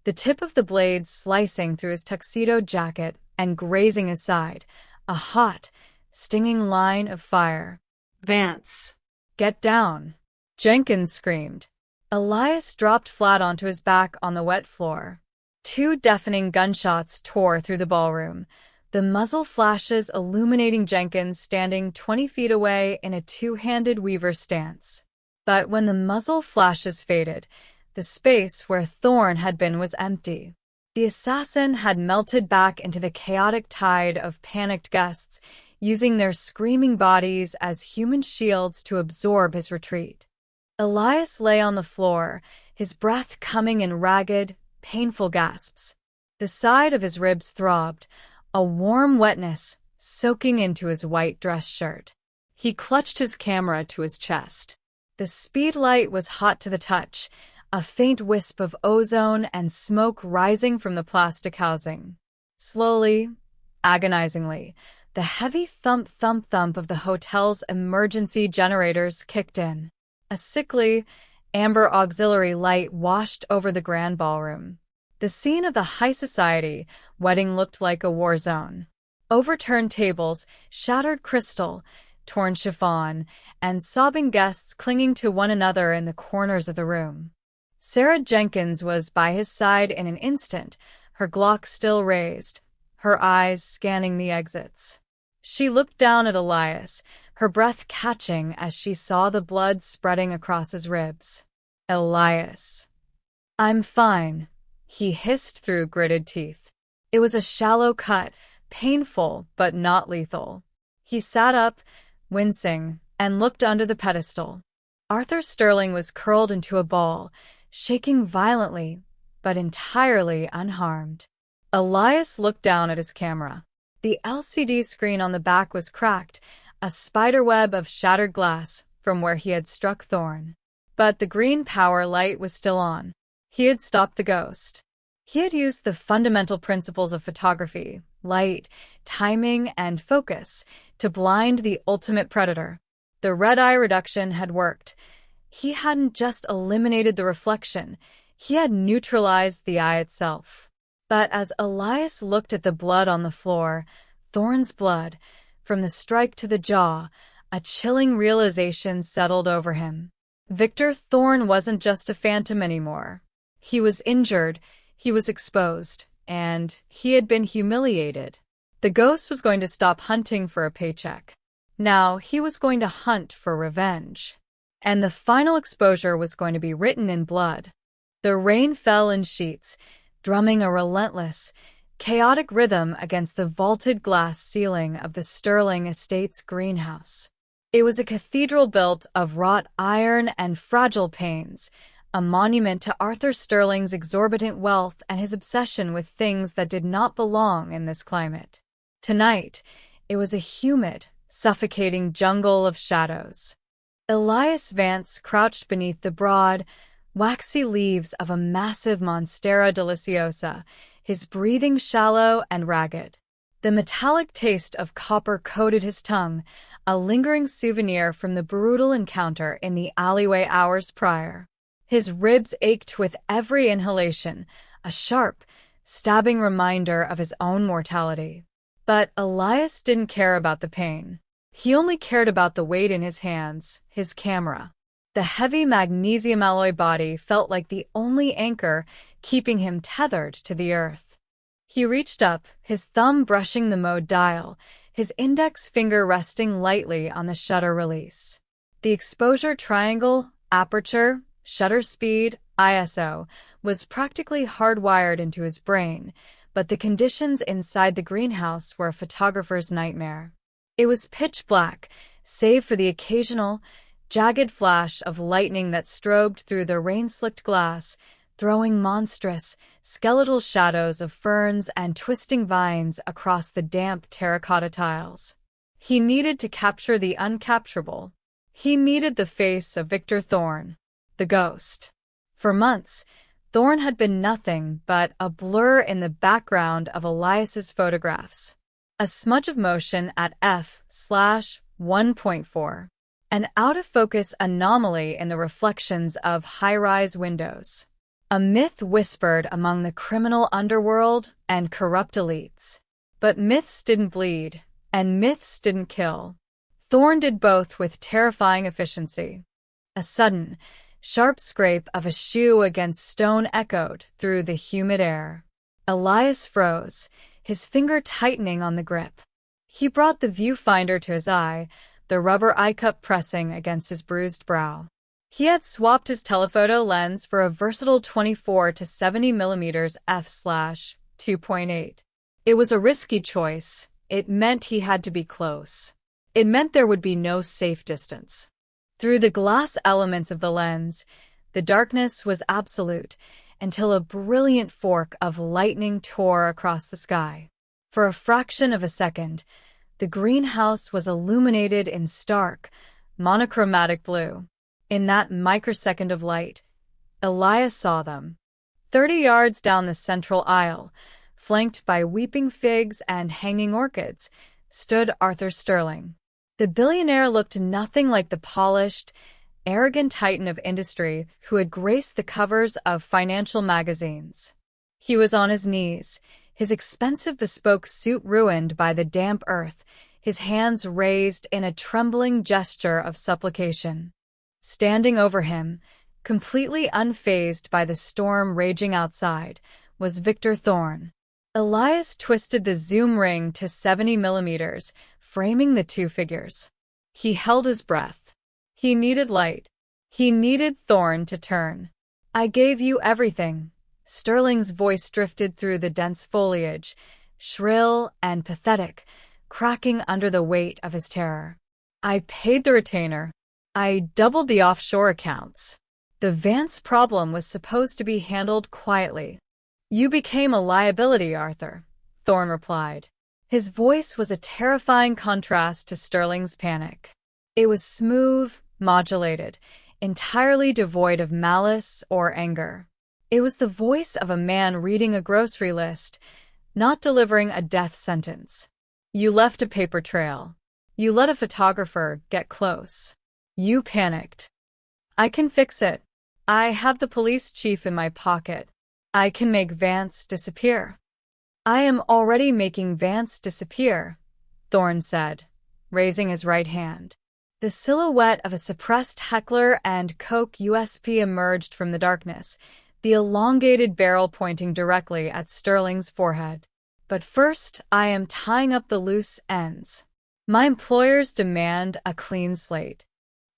the tip of the blade slicing through his tuxedo jacket and grazing his side, a hot, stinging line of fire. Vance. Get down. Jenkins screamed. Elias dropped flat onto his back on the wet floor. 2 deafening gunshots tore through the ballroom, the muzzle flashes illuminating Jenkins standing 20 feet away in a two-handed weaver stance. But when the muzzle flashes faded, the space where Thorn had been was empty. The assassin had melted back into the chaotic tide of panicked guests, using their screaming bodies as human shields to absorb his retreat. Elias lay on the floor, his breath coming in ragged, painful gasps. The side of his ribs throbbed, a warm wetness soaking into his white dress shirt. He clutched his camera to his chest. The speedlight was hot to the touch, a faint wisp of ozone and smoke rising from the plastic housing. Slowly, agonizingly, the heavy thump-thump-thump of the hotel's emergency generators kicked in. A sickly, amber auxiliary light washed over the grand ballroom. The scene of the high society wedding looked like a war zone. Overturned tables, shattered crystal, torn chiffon, and sobbing guests clinging to one another in the corners of the room. Sarah Jenkins was by his side in an instant, her Glock still raised, her eyes scanning the exits. She looked down at Elias, her breath catching as she saw the blood spreading across his ribs. Elias. I'm fine, he hissed through gritted teeth. It was a shallow cut, painful but not lethal. He sat up, wincing, and looked under the pedestal. Arthur Sterling was curled into a ball, shaking violently, but entirely unharmed. Elias looked down at his camera. The LCD screen on the back was cracked, a spiderweb of shattered glass from where he had struck Thorn. But the green power light was still on. He had stopped the ghost. He had used the fundamental principles of photography, light, timing, and focus, to blind the ultimate predator. The red-eye reduction had worked. He hadn't just eliminated the reflection, he had neutralized the eye itself. But as Elias looked at the blood on the floor, Thorn's blood, from the strike to the jaw, a chilling realization settled over him. Victor Thorn wasn't just a phantom anymore. He was injured, he was exposed, and he had been humiliated. The ghost was going to stop hunting for a paycheck. Now he was going to hunt for revenge. And the final exposure was going to be written in blood. The rain fell in sheets, drumming a relentless, chaotic rhythm against the vaulted glass ceiling of the Sterling Estates greenhouse. It was a cathedral built of wrought iron and fragile panes, a monument to Arthur Sterling's exorbitant wealth and his obsession with things that did not belong in this climate. Tonight, it was a humid, suffocating jungle of shadows. Elias Vance crouched beneath the broad, waxy leaves of a massive Monstera deliciosa, his breathing shallow and ragged. The metallic taste of copper coated his tongue, a lingering souvenir from the brutal encounter in the alleyway hours prior. His ribs ached with every inhalation, a sharp, stabbing reminder of his own mortality. But Elias didn't care about the pain. He only cared about the weight in his hands, his camera. The heavy magnesium alloy body felt like the only anchor keeping him tethered to the earth. He reached up, his thumb brushing the mode dial, his index finger resting lightly on the shutter release. The exposure triangle, aperture, shutter speed, ISO, was practically hardwired into his brain, but the conditions inside the greenhouse were a photographer's nightmare. It was pitch black, save for the occasional, jagged flash of lightning that strobed through the rain-slicked glass, throwing monstrous, skeletal shadows of ferns and twisting vines across the damp terracotta tiles. He needed to capture the uncapturable. He needed the face of Victor Thorn, the ghost. For months, Thorn had been nothing but a blur in the background of Elias's photographs. A smudge of motion at f/1.4. An out-of-focus anomaly in the reflections of high-rise windows. A myth whispered among the criminal underworld and corrupt elites. But myths didn't bleed, and myths didn't kill. Thorn did both with terrifying efficiency. A sudden, sharp scrape of a shoe against stone echoed through the humid air. Elias froze, his finger tightening on the grip. He brought the viewfinder to his eye, the rubber eye cup pressing against his bruised brow. He had swapped his telephoto lens for a versatile 24 to 70 mm f/2.8. It was a risky choice. It meant he had to be close. It meant there would be no safe distance. Through the glass elements of the lens, the darkness was absolute, until a brilliant fork of lightning tore across the sky. For a fraction of a second, the greenhouse was illuminated in stark, monochromatic blue. In that microsecond of light, Elias saw them. 30 yards down the central aisle, flanked by weeping figs and hanging orchids, stood Arthur Sterling. The billionaire looked nothing like the polished, arrogant titan of industry who had graced the covers of financial magazines. He was on his knees, his expensive bespoke suit ruined by the damp earth, his hands raised in a trembling gesture of supplication. Standing over him, completely unfazed by the storm raging outside, was Victor Thorn. Elias twisted the zoom ring to 70 mm, framing the two figures. He held his breath. He needed light. He needed Thorn to turn. "I gave you everything." Sterling's voice drifted through the dense foliage, shrill and pathetic, cracking under the weight of his terror. "I paid the retainer. I doubled the offshore accounts." The Vance problem was supposed to be handled quietly. You became a liability, Arthur, Thorne replied. His voice was a terrifying contrast to Sterling's panic. It was smooth, modulated, entirely devoid of malice or anger. It was the voice of a man reading a grocery list, not delivering a death sentence. You left a paper trail. You let a photographer get close. You panicked. I can fix it. I have the police chief in my pocket. I can make Vance disappear. I am already making Vance disappear, Thorne said, raising his right hand. The silhouette of a suppressed Heckler & Koch USP emerged from the darkness, the elongated barrel pointing directly at Sterling's forehead. But first, I am tying up the loose ends. My employers demand a clean slate.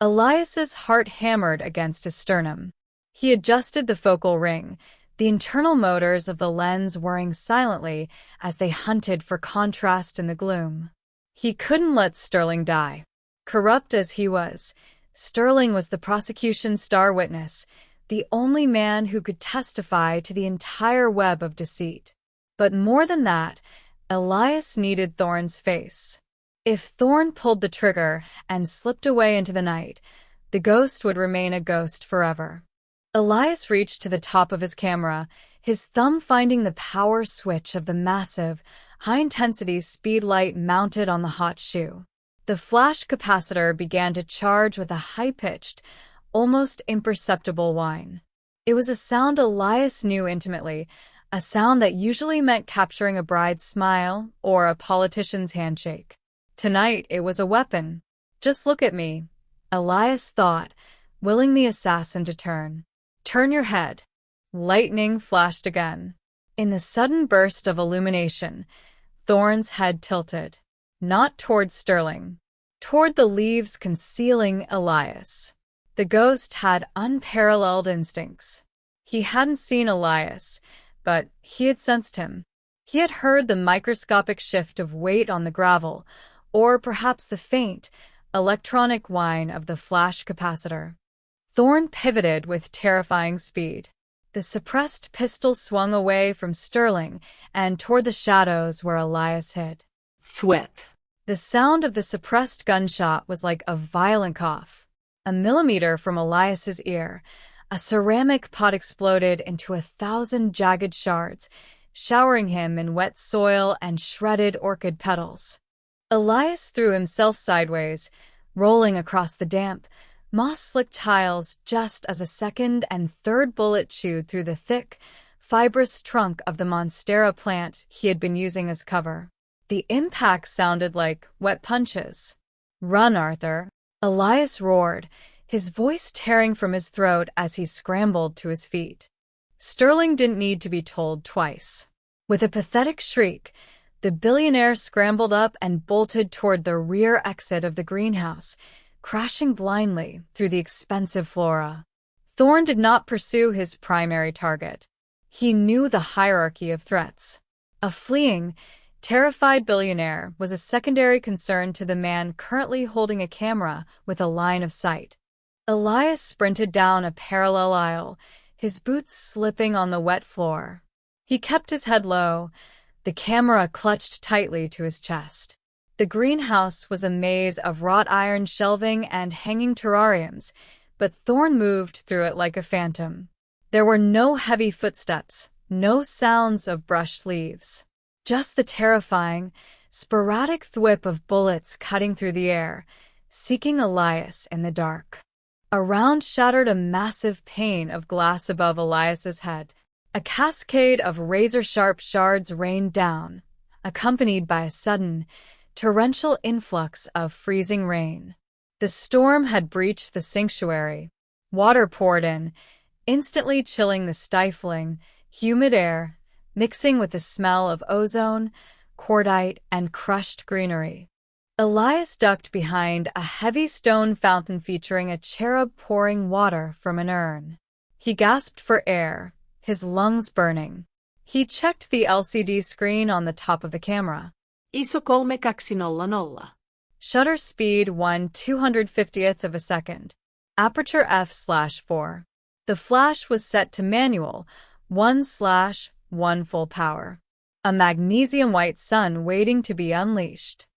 Elias's heart hammered against his sternum. He adjusted the focal ring, the internal motors of the lens whirring silently as they hunted for contrast in the gloom. He couldn't let Sterling die. Corrupt as he was, Sterling was the prosecution's star witness, the only man who could testify to the entire web of deceit. But more than that, Elias needed Thorne's face. If Thorne pulled the trigger and slipped away into the night, the ghost would remain a ghost forever. Elias reached to the top of his camera, his thumb finding the power switch of the massive, high-intensity speed light mounted on the hot shoe. The flash capacitor began to charge with a high-pitched, almost imperceptible whine. It was a sound Elias knew intimately, a sound that usually meant capturing a bride's smile or a politician's handshake. Tonight, it was a weapon. Just look at me, Elias thought, willing the assassin to turn. Turn your head. Lightning flashed again. In the sudden burst of illumination, Thorne's head tilted, not toward Sterling, toward the leaves concealing Elias. The ghost had unparalleled instincts. He hadn't seen Elias, but he had sensed him. He had heard the microscopic shift of weight on the gravel, or perhaps the faint, electronic whine of the flash capacitor. Thorne pivoted with terrifying speed. The suppressed pistol swung away from Sterling and toward the shadows where Elias hid. Thwip. The sound of the suppressed gunshot was like a violent cough. A millimeter from Elias's ear, a ceramic pot exploded into 1,000 jagged shards, showering him in wet soil and shredded orchid petals. Elias threw himself sideways, rolling across the damp, moss-slicked tiles just as a second and third bullet chewed through the thick, fibrous trunk of the monstera plant he had been using as cover. The impact sounded like wet punches. "Run, Arthur," Elias roared, his voice tearing from his throat as he scrambled to his feet. Sterling didn't need to be told twice. With a pathetic shriek, the billionaire scrambled up and bolted toward the rear exit of the greenhouse, crashing blindly through the expensive flora. Thorne did not pursue his primary target. He knew the hierarchy of threats. A fleeing, terrified billionaire was a secondary concern to the man currently holding a camera with a line of sight. Elias sprinted down a parallel aisle, his boots slipping on the wet floor. He kept his head low, the camera clutched tightly to his chest. The greenhouse was a maze of wrought iron shelving and hanging terrariums, but Thorne moved through it like a phantom. There were no heavy footsteps, no sounds of brushed leaves. Just the terrifying, sporadic thwip of bullets cutting through the air, seeking Elias in the dark. Around shattered a massive pane of glass above Elias's head. A cascade of razor-sharp shards rained down, accompanied by a sudden, torrential influx of freezing rain. The storm had breached the sanctuary. Water poured in, instantly chilling the stifling, humid air, mixing with the smell of ozone, cordite, and crushed greenery. Elias ducked behind a heavy stone fountain featuring a cherub pouring water from an urn. He gasped for air, his lungs burning. He checked the LCD screen on the top of the camera. ISO 3200. Shutter speed 1/250th of a second. Aperture f/4. The flash was set to manual, 1/1 full power. A magnesium-white sun waiting to be unleashed.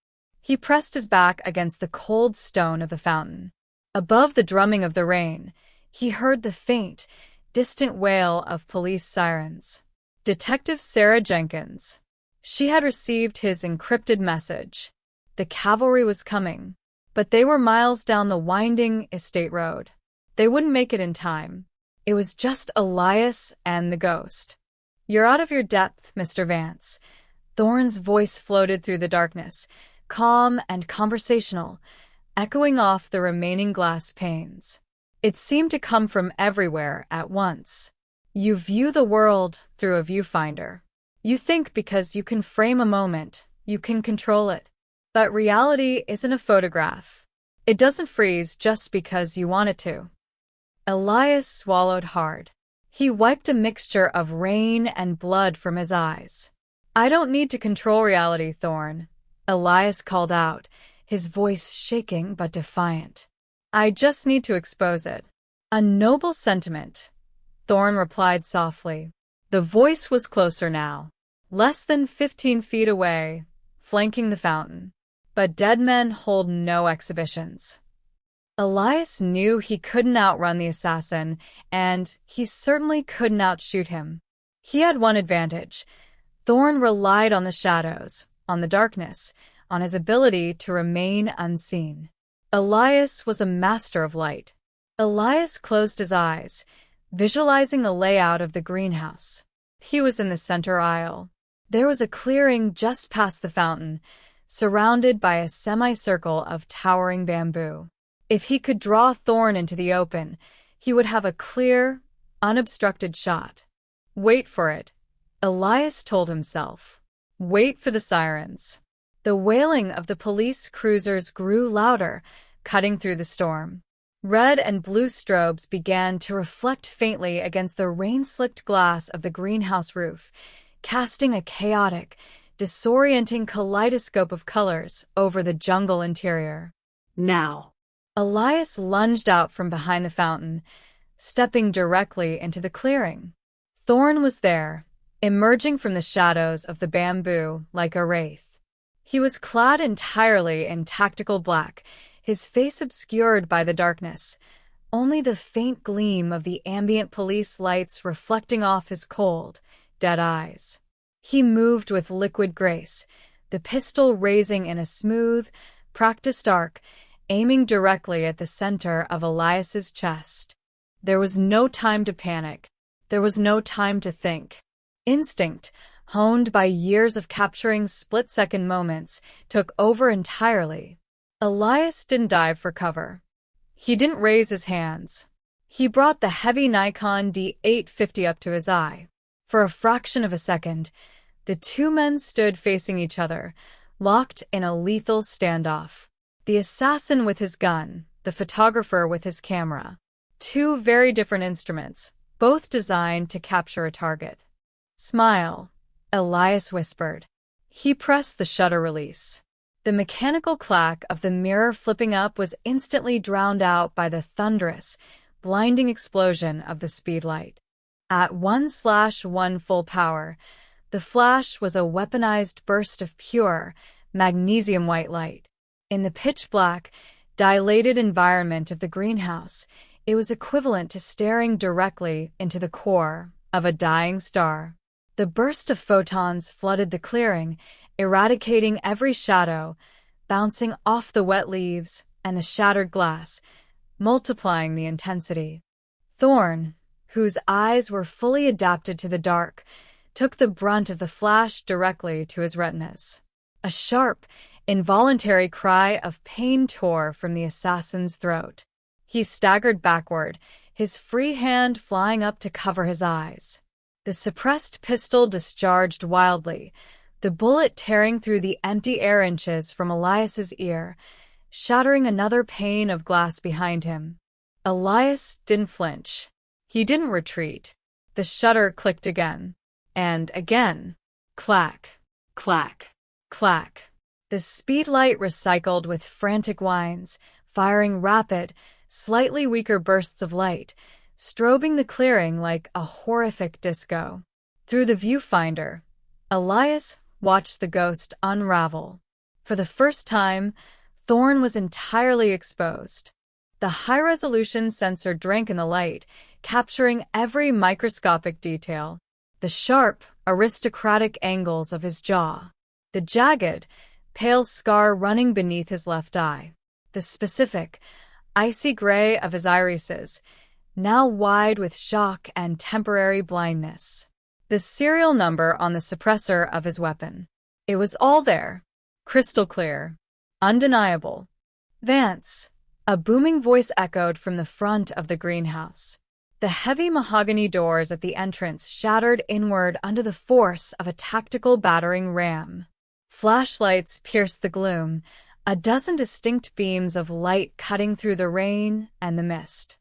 He pressed his back against the cold stone of the fountain. Above the drumming of the rain, he heard the faint, distant wail of police sirens. Detective Sarah Jenkins. She had received his encrypted message. The cavalry was coming, but they were miles down the winding estate road. They wouldn't make it in time. It was just Elias and the ghost. "You're out of your depth, Mr. Vance." Thorne's voice floated through the darkness, calm and conversational, echoing off the remaining glass panes. It seemed to come from everywhere at once. "You view the world through a viewfinder. You think because you can frame a moment, you can control it. But reality isn't a photograph. It doesn't freeze just because you want it to." Elias swallowed hard. He wiped a mixture of rain and blood from his eyes. "I don't need to control reality, Thorne," Elias called out, his voice shaking but defiant. "I just need to expose it." "A noble sentiment," Thorne replied softly. The voice was closer now, less than 15 feet away, flanking the fountain. But dead men hold no exhibitions. Elias knew he couldn't outrun the assassin, and he certainly couldn't outshoot him. He had one advantage. Thorne relied on the shadows, on the darkness, on his ability to remain unseen. Elias was a master of light. Elias closed his eyes, visualizing the layout of the greenhouse. He was in the center aisle. There was a clearing just past the fountain, surrounded by a semicircle of towering bamboo. If he could draw Thorne into the open, he would have a clear, unobstructed shot. Wait for it, Elias told himself. Wait for the sirens. The wailing of the police cruisers grew louder, cutting through the storm. Red and blue strobes began to reflect faintly against the rain-slicked glass of the greenhouse roof, casting a chaotic, disorienting kaleidoscope of colors over the jungle interior. Now. Elias lunged out from behind the fountain, stepping directly into the clearing. Thorne was there, emerging from the shadows of the bamboo like a wraith. He was clad entirely in tactical black, his face obscured by the darkness, only the faint gleam of the ambient police lights reflecting off his cold, dead eyes. He moved with liquid grace, the pistol raising in a smooth, practiced arc, aiming directly at the center of Elias's chest. There was no time to panic. There was no time to think. Instinct, honed by years of capturing split-second moments, took over entirely. Elias didn't dive for cover. He didn't raise his hands. He brought the heavy Nikon D850 up to his eye. For a fraction of a second, the two men stood facing each other, locked in a lethal standoff. The assassin with his gun, the photographer with his camera. Two very different instruments, both designed to capture a target. "Smile," Elias whispered. He pressed the shutter release. The mechanical clack of the mirror flipping up was instantly drowned out by the thunderous, blinding explosion of the speedlight. At 1/1 full power, the flash was a weaponized burst of pure, magnesium-white light. In the pitch-black, dilated environment of the greenhouse, it was equivalent to staring directly into the core of a dying star. The burst of photons flooded the clearing, eradicating every shadow, bouncing off the wet leaves and the shattered glass, multiplying the intensity. Thorne, whose eyes were fully adapted to the dark, took the brunt of the flash directly to his retinas. A sharp, involuntary cry of pain tore from the assassin's throat. He staggered backward, his free hand flying up to cover his eyes. The suppressed pistol discharged wildly, the bullet tearing through the empty air inches from Elias's ear, shattering another pane of glass behind him. Elias didn't flinch. He didn't retreat. The shutter clicked again. And again. Clack. Clack. Clack. The speedlight recycled with frantic whines, firing rapid, slightly weaker bursts of light, strobing the clearing like a horrific disco. Through the viewfinder, Elias watched the ghost unravel. For the first time, Thorn was entirely exposed. The high-resolution sensor drank in the light, capturing every microscopic detail. The sharp, aristocratic angles of his jaw. The jagged, pale scar running beneath his left eye. The specific, icy gray of his irises, now wide with shock and temporary blindness. The serial number on the suppressor of his weapon. It was all there. Crystal clear. Undeniable. Vance. A booming voice echoed from the front of the greenhouse. The heavy mahogany doors at the entrance shattered inward under the force of a tactical battering ram. Flashlights pierced the gloom, a dozen distinct beams of light cutting through the rain and the mist.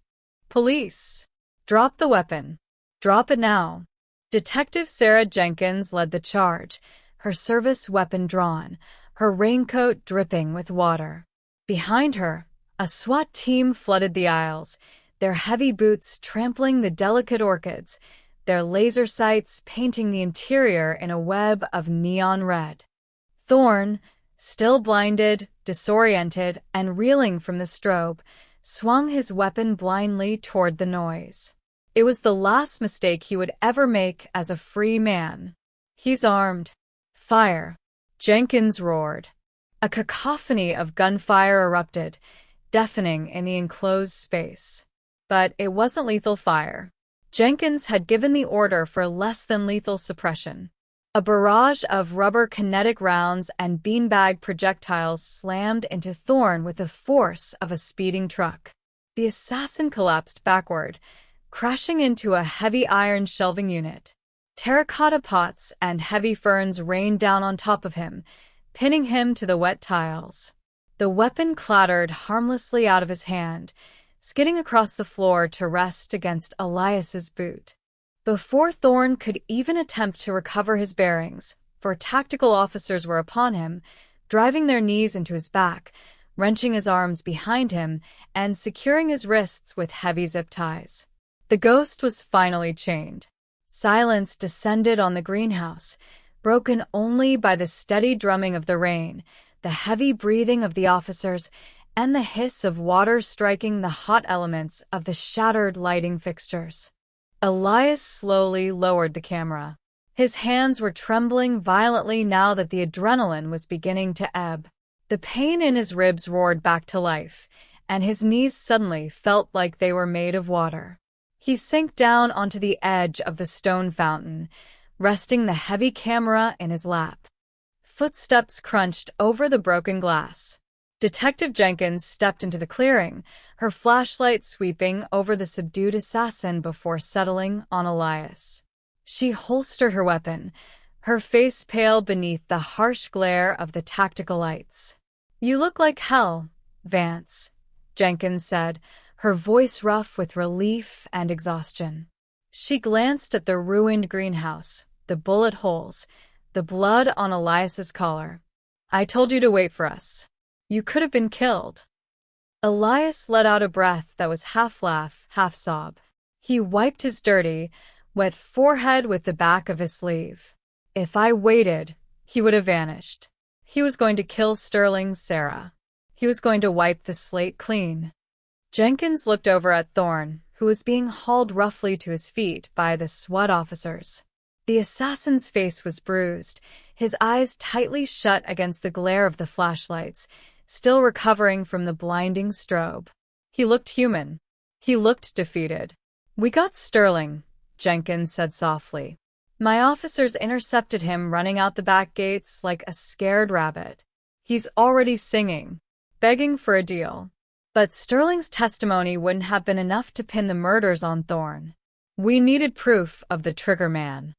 Police. Drop the weapon. Drop it now. Detective Sarah Jenkins led the charge, her service weapon drawn, her raincoat dripping with water. Behind her, a SWAT team flooded the aisles, their heavy boots trampling the delicate orchids, their laser sights painting the interior in a web of neon red. Thorn, still blinded, disoriented, and reeling from the strobe, swung his weapon blindly toward the noise. It was the last mistake he would ever make as a free man. He's armed. Fire. Jenkins roared. A cacophony of gunfire erupted, deafening in the enclosed space. But it wasn't lethal fire. Jenkins had given the order for less than lethal suppression. A barrage of rubber kinetic rounds and beanbag projectiles slammed into Thorn with the force of a speeding truck. The assassin collapsed backward, crashing into a heavy iron shelving unit. Terracotta pots and heavy ferns rained down on top of him, pinning him to the wet tiles. The weapon clattered harmlessly out of his hand, skidding across the floor to rest against Elias's boot. Before Thorn could even attempt to recover his bearings, four tactical officers were upon him, driving their knees into his back, wrenching his arms behind him, and securing his wrists with heavy zip ties. The ghost was finally chained. Silence descended on the greenhouse, broken only by the steady drumming of the rain, the heavy breathing of the officers, and the hiss of water striking the hot elements of the shattered lighting fixtures. Elias slowly lowered the camera. His hands were trembling violently now that the adrenaline was beginning to ebb. The pain in his ribs roared back to life, and his knees suddenly felt like they were made of water. He sank down onto the edge of the stone fountain, resting the heavy camera in his lap. Footsteps crunched over the broken glass. Detective Jenkins stepped into the clearing, her flashlight sweeping over the subdued assassin before settling on Elias. She holstered her weapon, her face pale beneath the harsh glare of the tactical lights. "You look like hell, Vance," Jenkins said, her voice rough with relief and exhaustion. She glanced at the ruined greenhouse, the bullet holes, the blood on Elias's collar. "I told you to wait for us. You could have been killed." Elias let out a breath that was half laugh, half sob. He wiped his dirty, wet forehead with the back of his sleeve. If I waited, he would have vanished. He was going to kill Sterling Sarah. He was going to wipe the slate clean. Jenkins looked over at Thorn, who was being hauled roughly to his feet by the SWAT officers. The assassin's face was bruised, his eyes tightly shut against the glare of the flashlights, still recovering from the blinding strobe. He looked human. He looked defeated. "We got Sterling," Jenkins said softly. "My officers intercepted him running out the back gates like a scared rabbit. He's already singing, begging for a deal." But Sterling's testimony wouldn't have been enough to pin the murders on Thorn. We needed proof of the trigger man.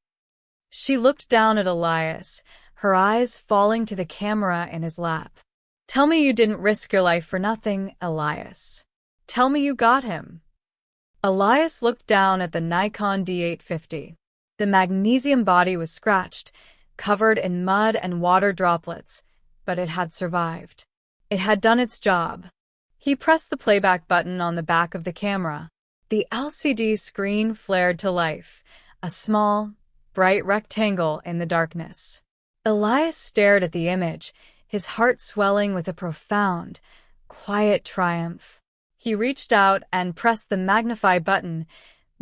She looked down at Elias, her eyes falling to the camera in his lap. "Tell me you didn't risk your life for nothing, Elias. Tell me you got him." Elias looked down at the Nikon D850. The magnesium body was scratched, covered in mud and water droplets, but it had survived. It had done its job. He pressed the playback button on the back of the camera. The LCD screen flared to life, a small, bright rectangle in the darkness. Elias stared at the image, his heart swelling with a profound, quiet triumph. He reached out and pressed the magnify button,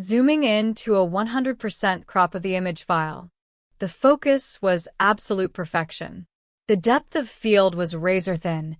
zooming in to a 100% crop of the image file. The focus was absolute perfection. The depth of field was razor-thin,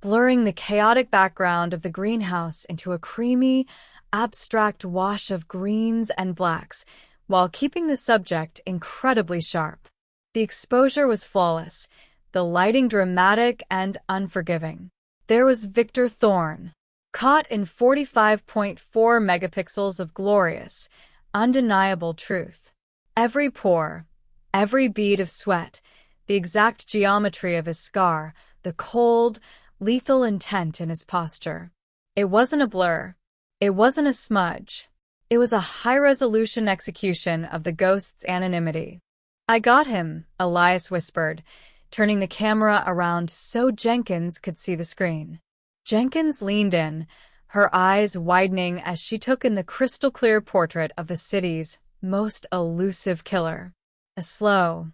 blurring the chaotic background of the greenhouse into a creamy, abstract wash of greens and blacks, while keeping the subject incredibly sharp. The exposure was flawless, the lighting dramatic and unforgiving. There was Victor Thorne, caught in 45.4 megapixels of glorious, undeniable truth. Every pore, every bead of sweat, the exact geometry of his scar, the cold, lethal intent in his posture. It wasn't a blur. It wasn't a smudge. It was a high-resolution execution of the ghost's anonymity. "I got him," Elias whispered, turning the camera around so Jenkins could see the screen. Jenkins leaned in, her eyes widening as she took in the crystal-clear portrait of the city's most elusive killer. A slow,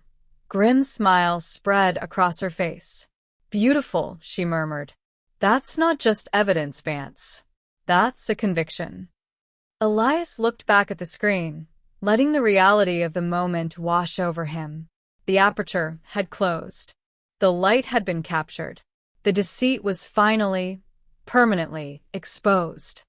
grim smile spread across her face. "Beautiful," she murmured. "That's not just evidence, Vance. That's a conviction." Elias looked back at the screen, letting the reality of the moment wash over him. The aperture had closed. The light had been captured. The deceit was finally, permanently exposed.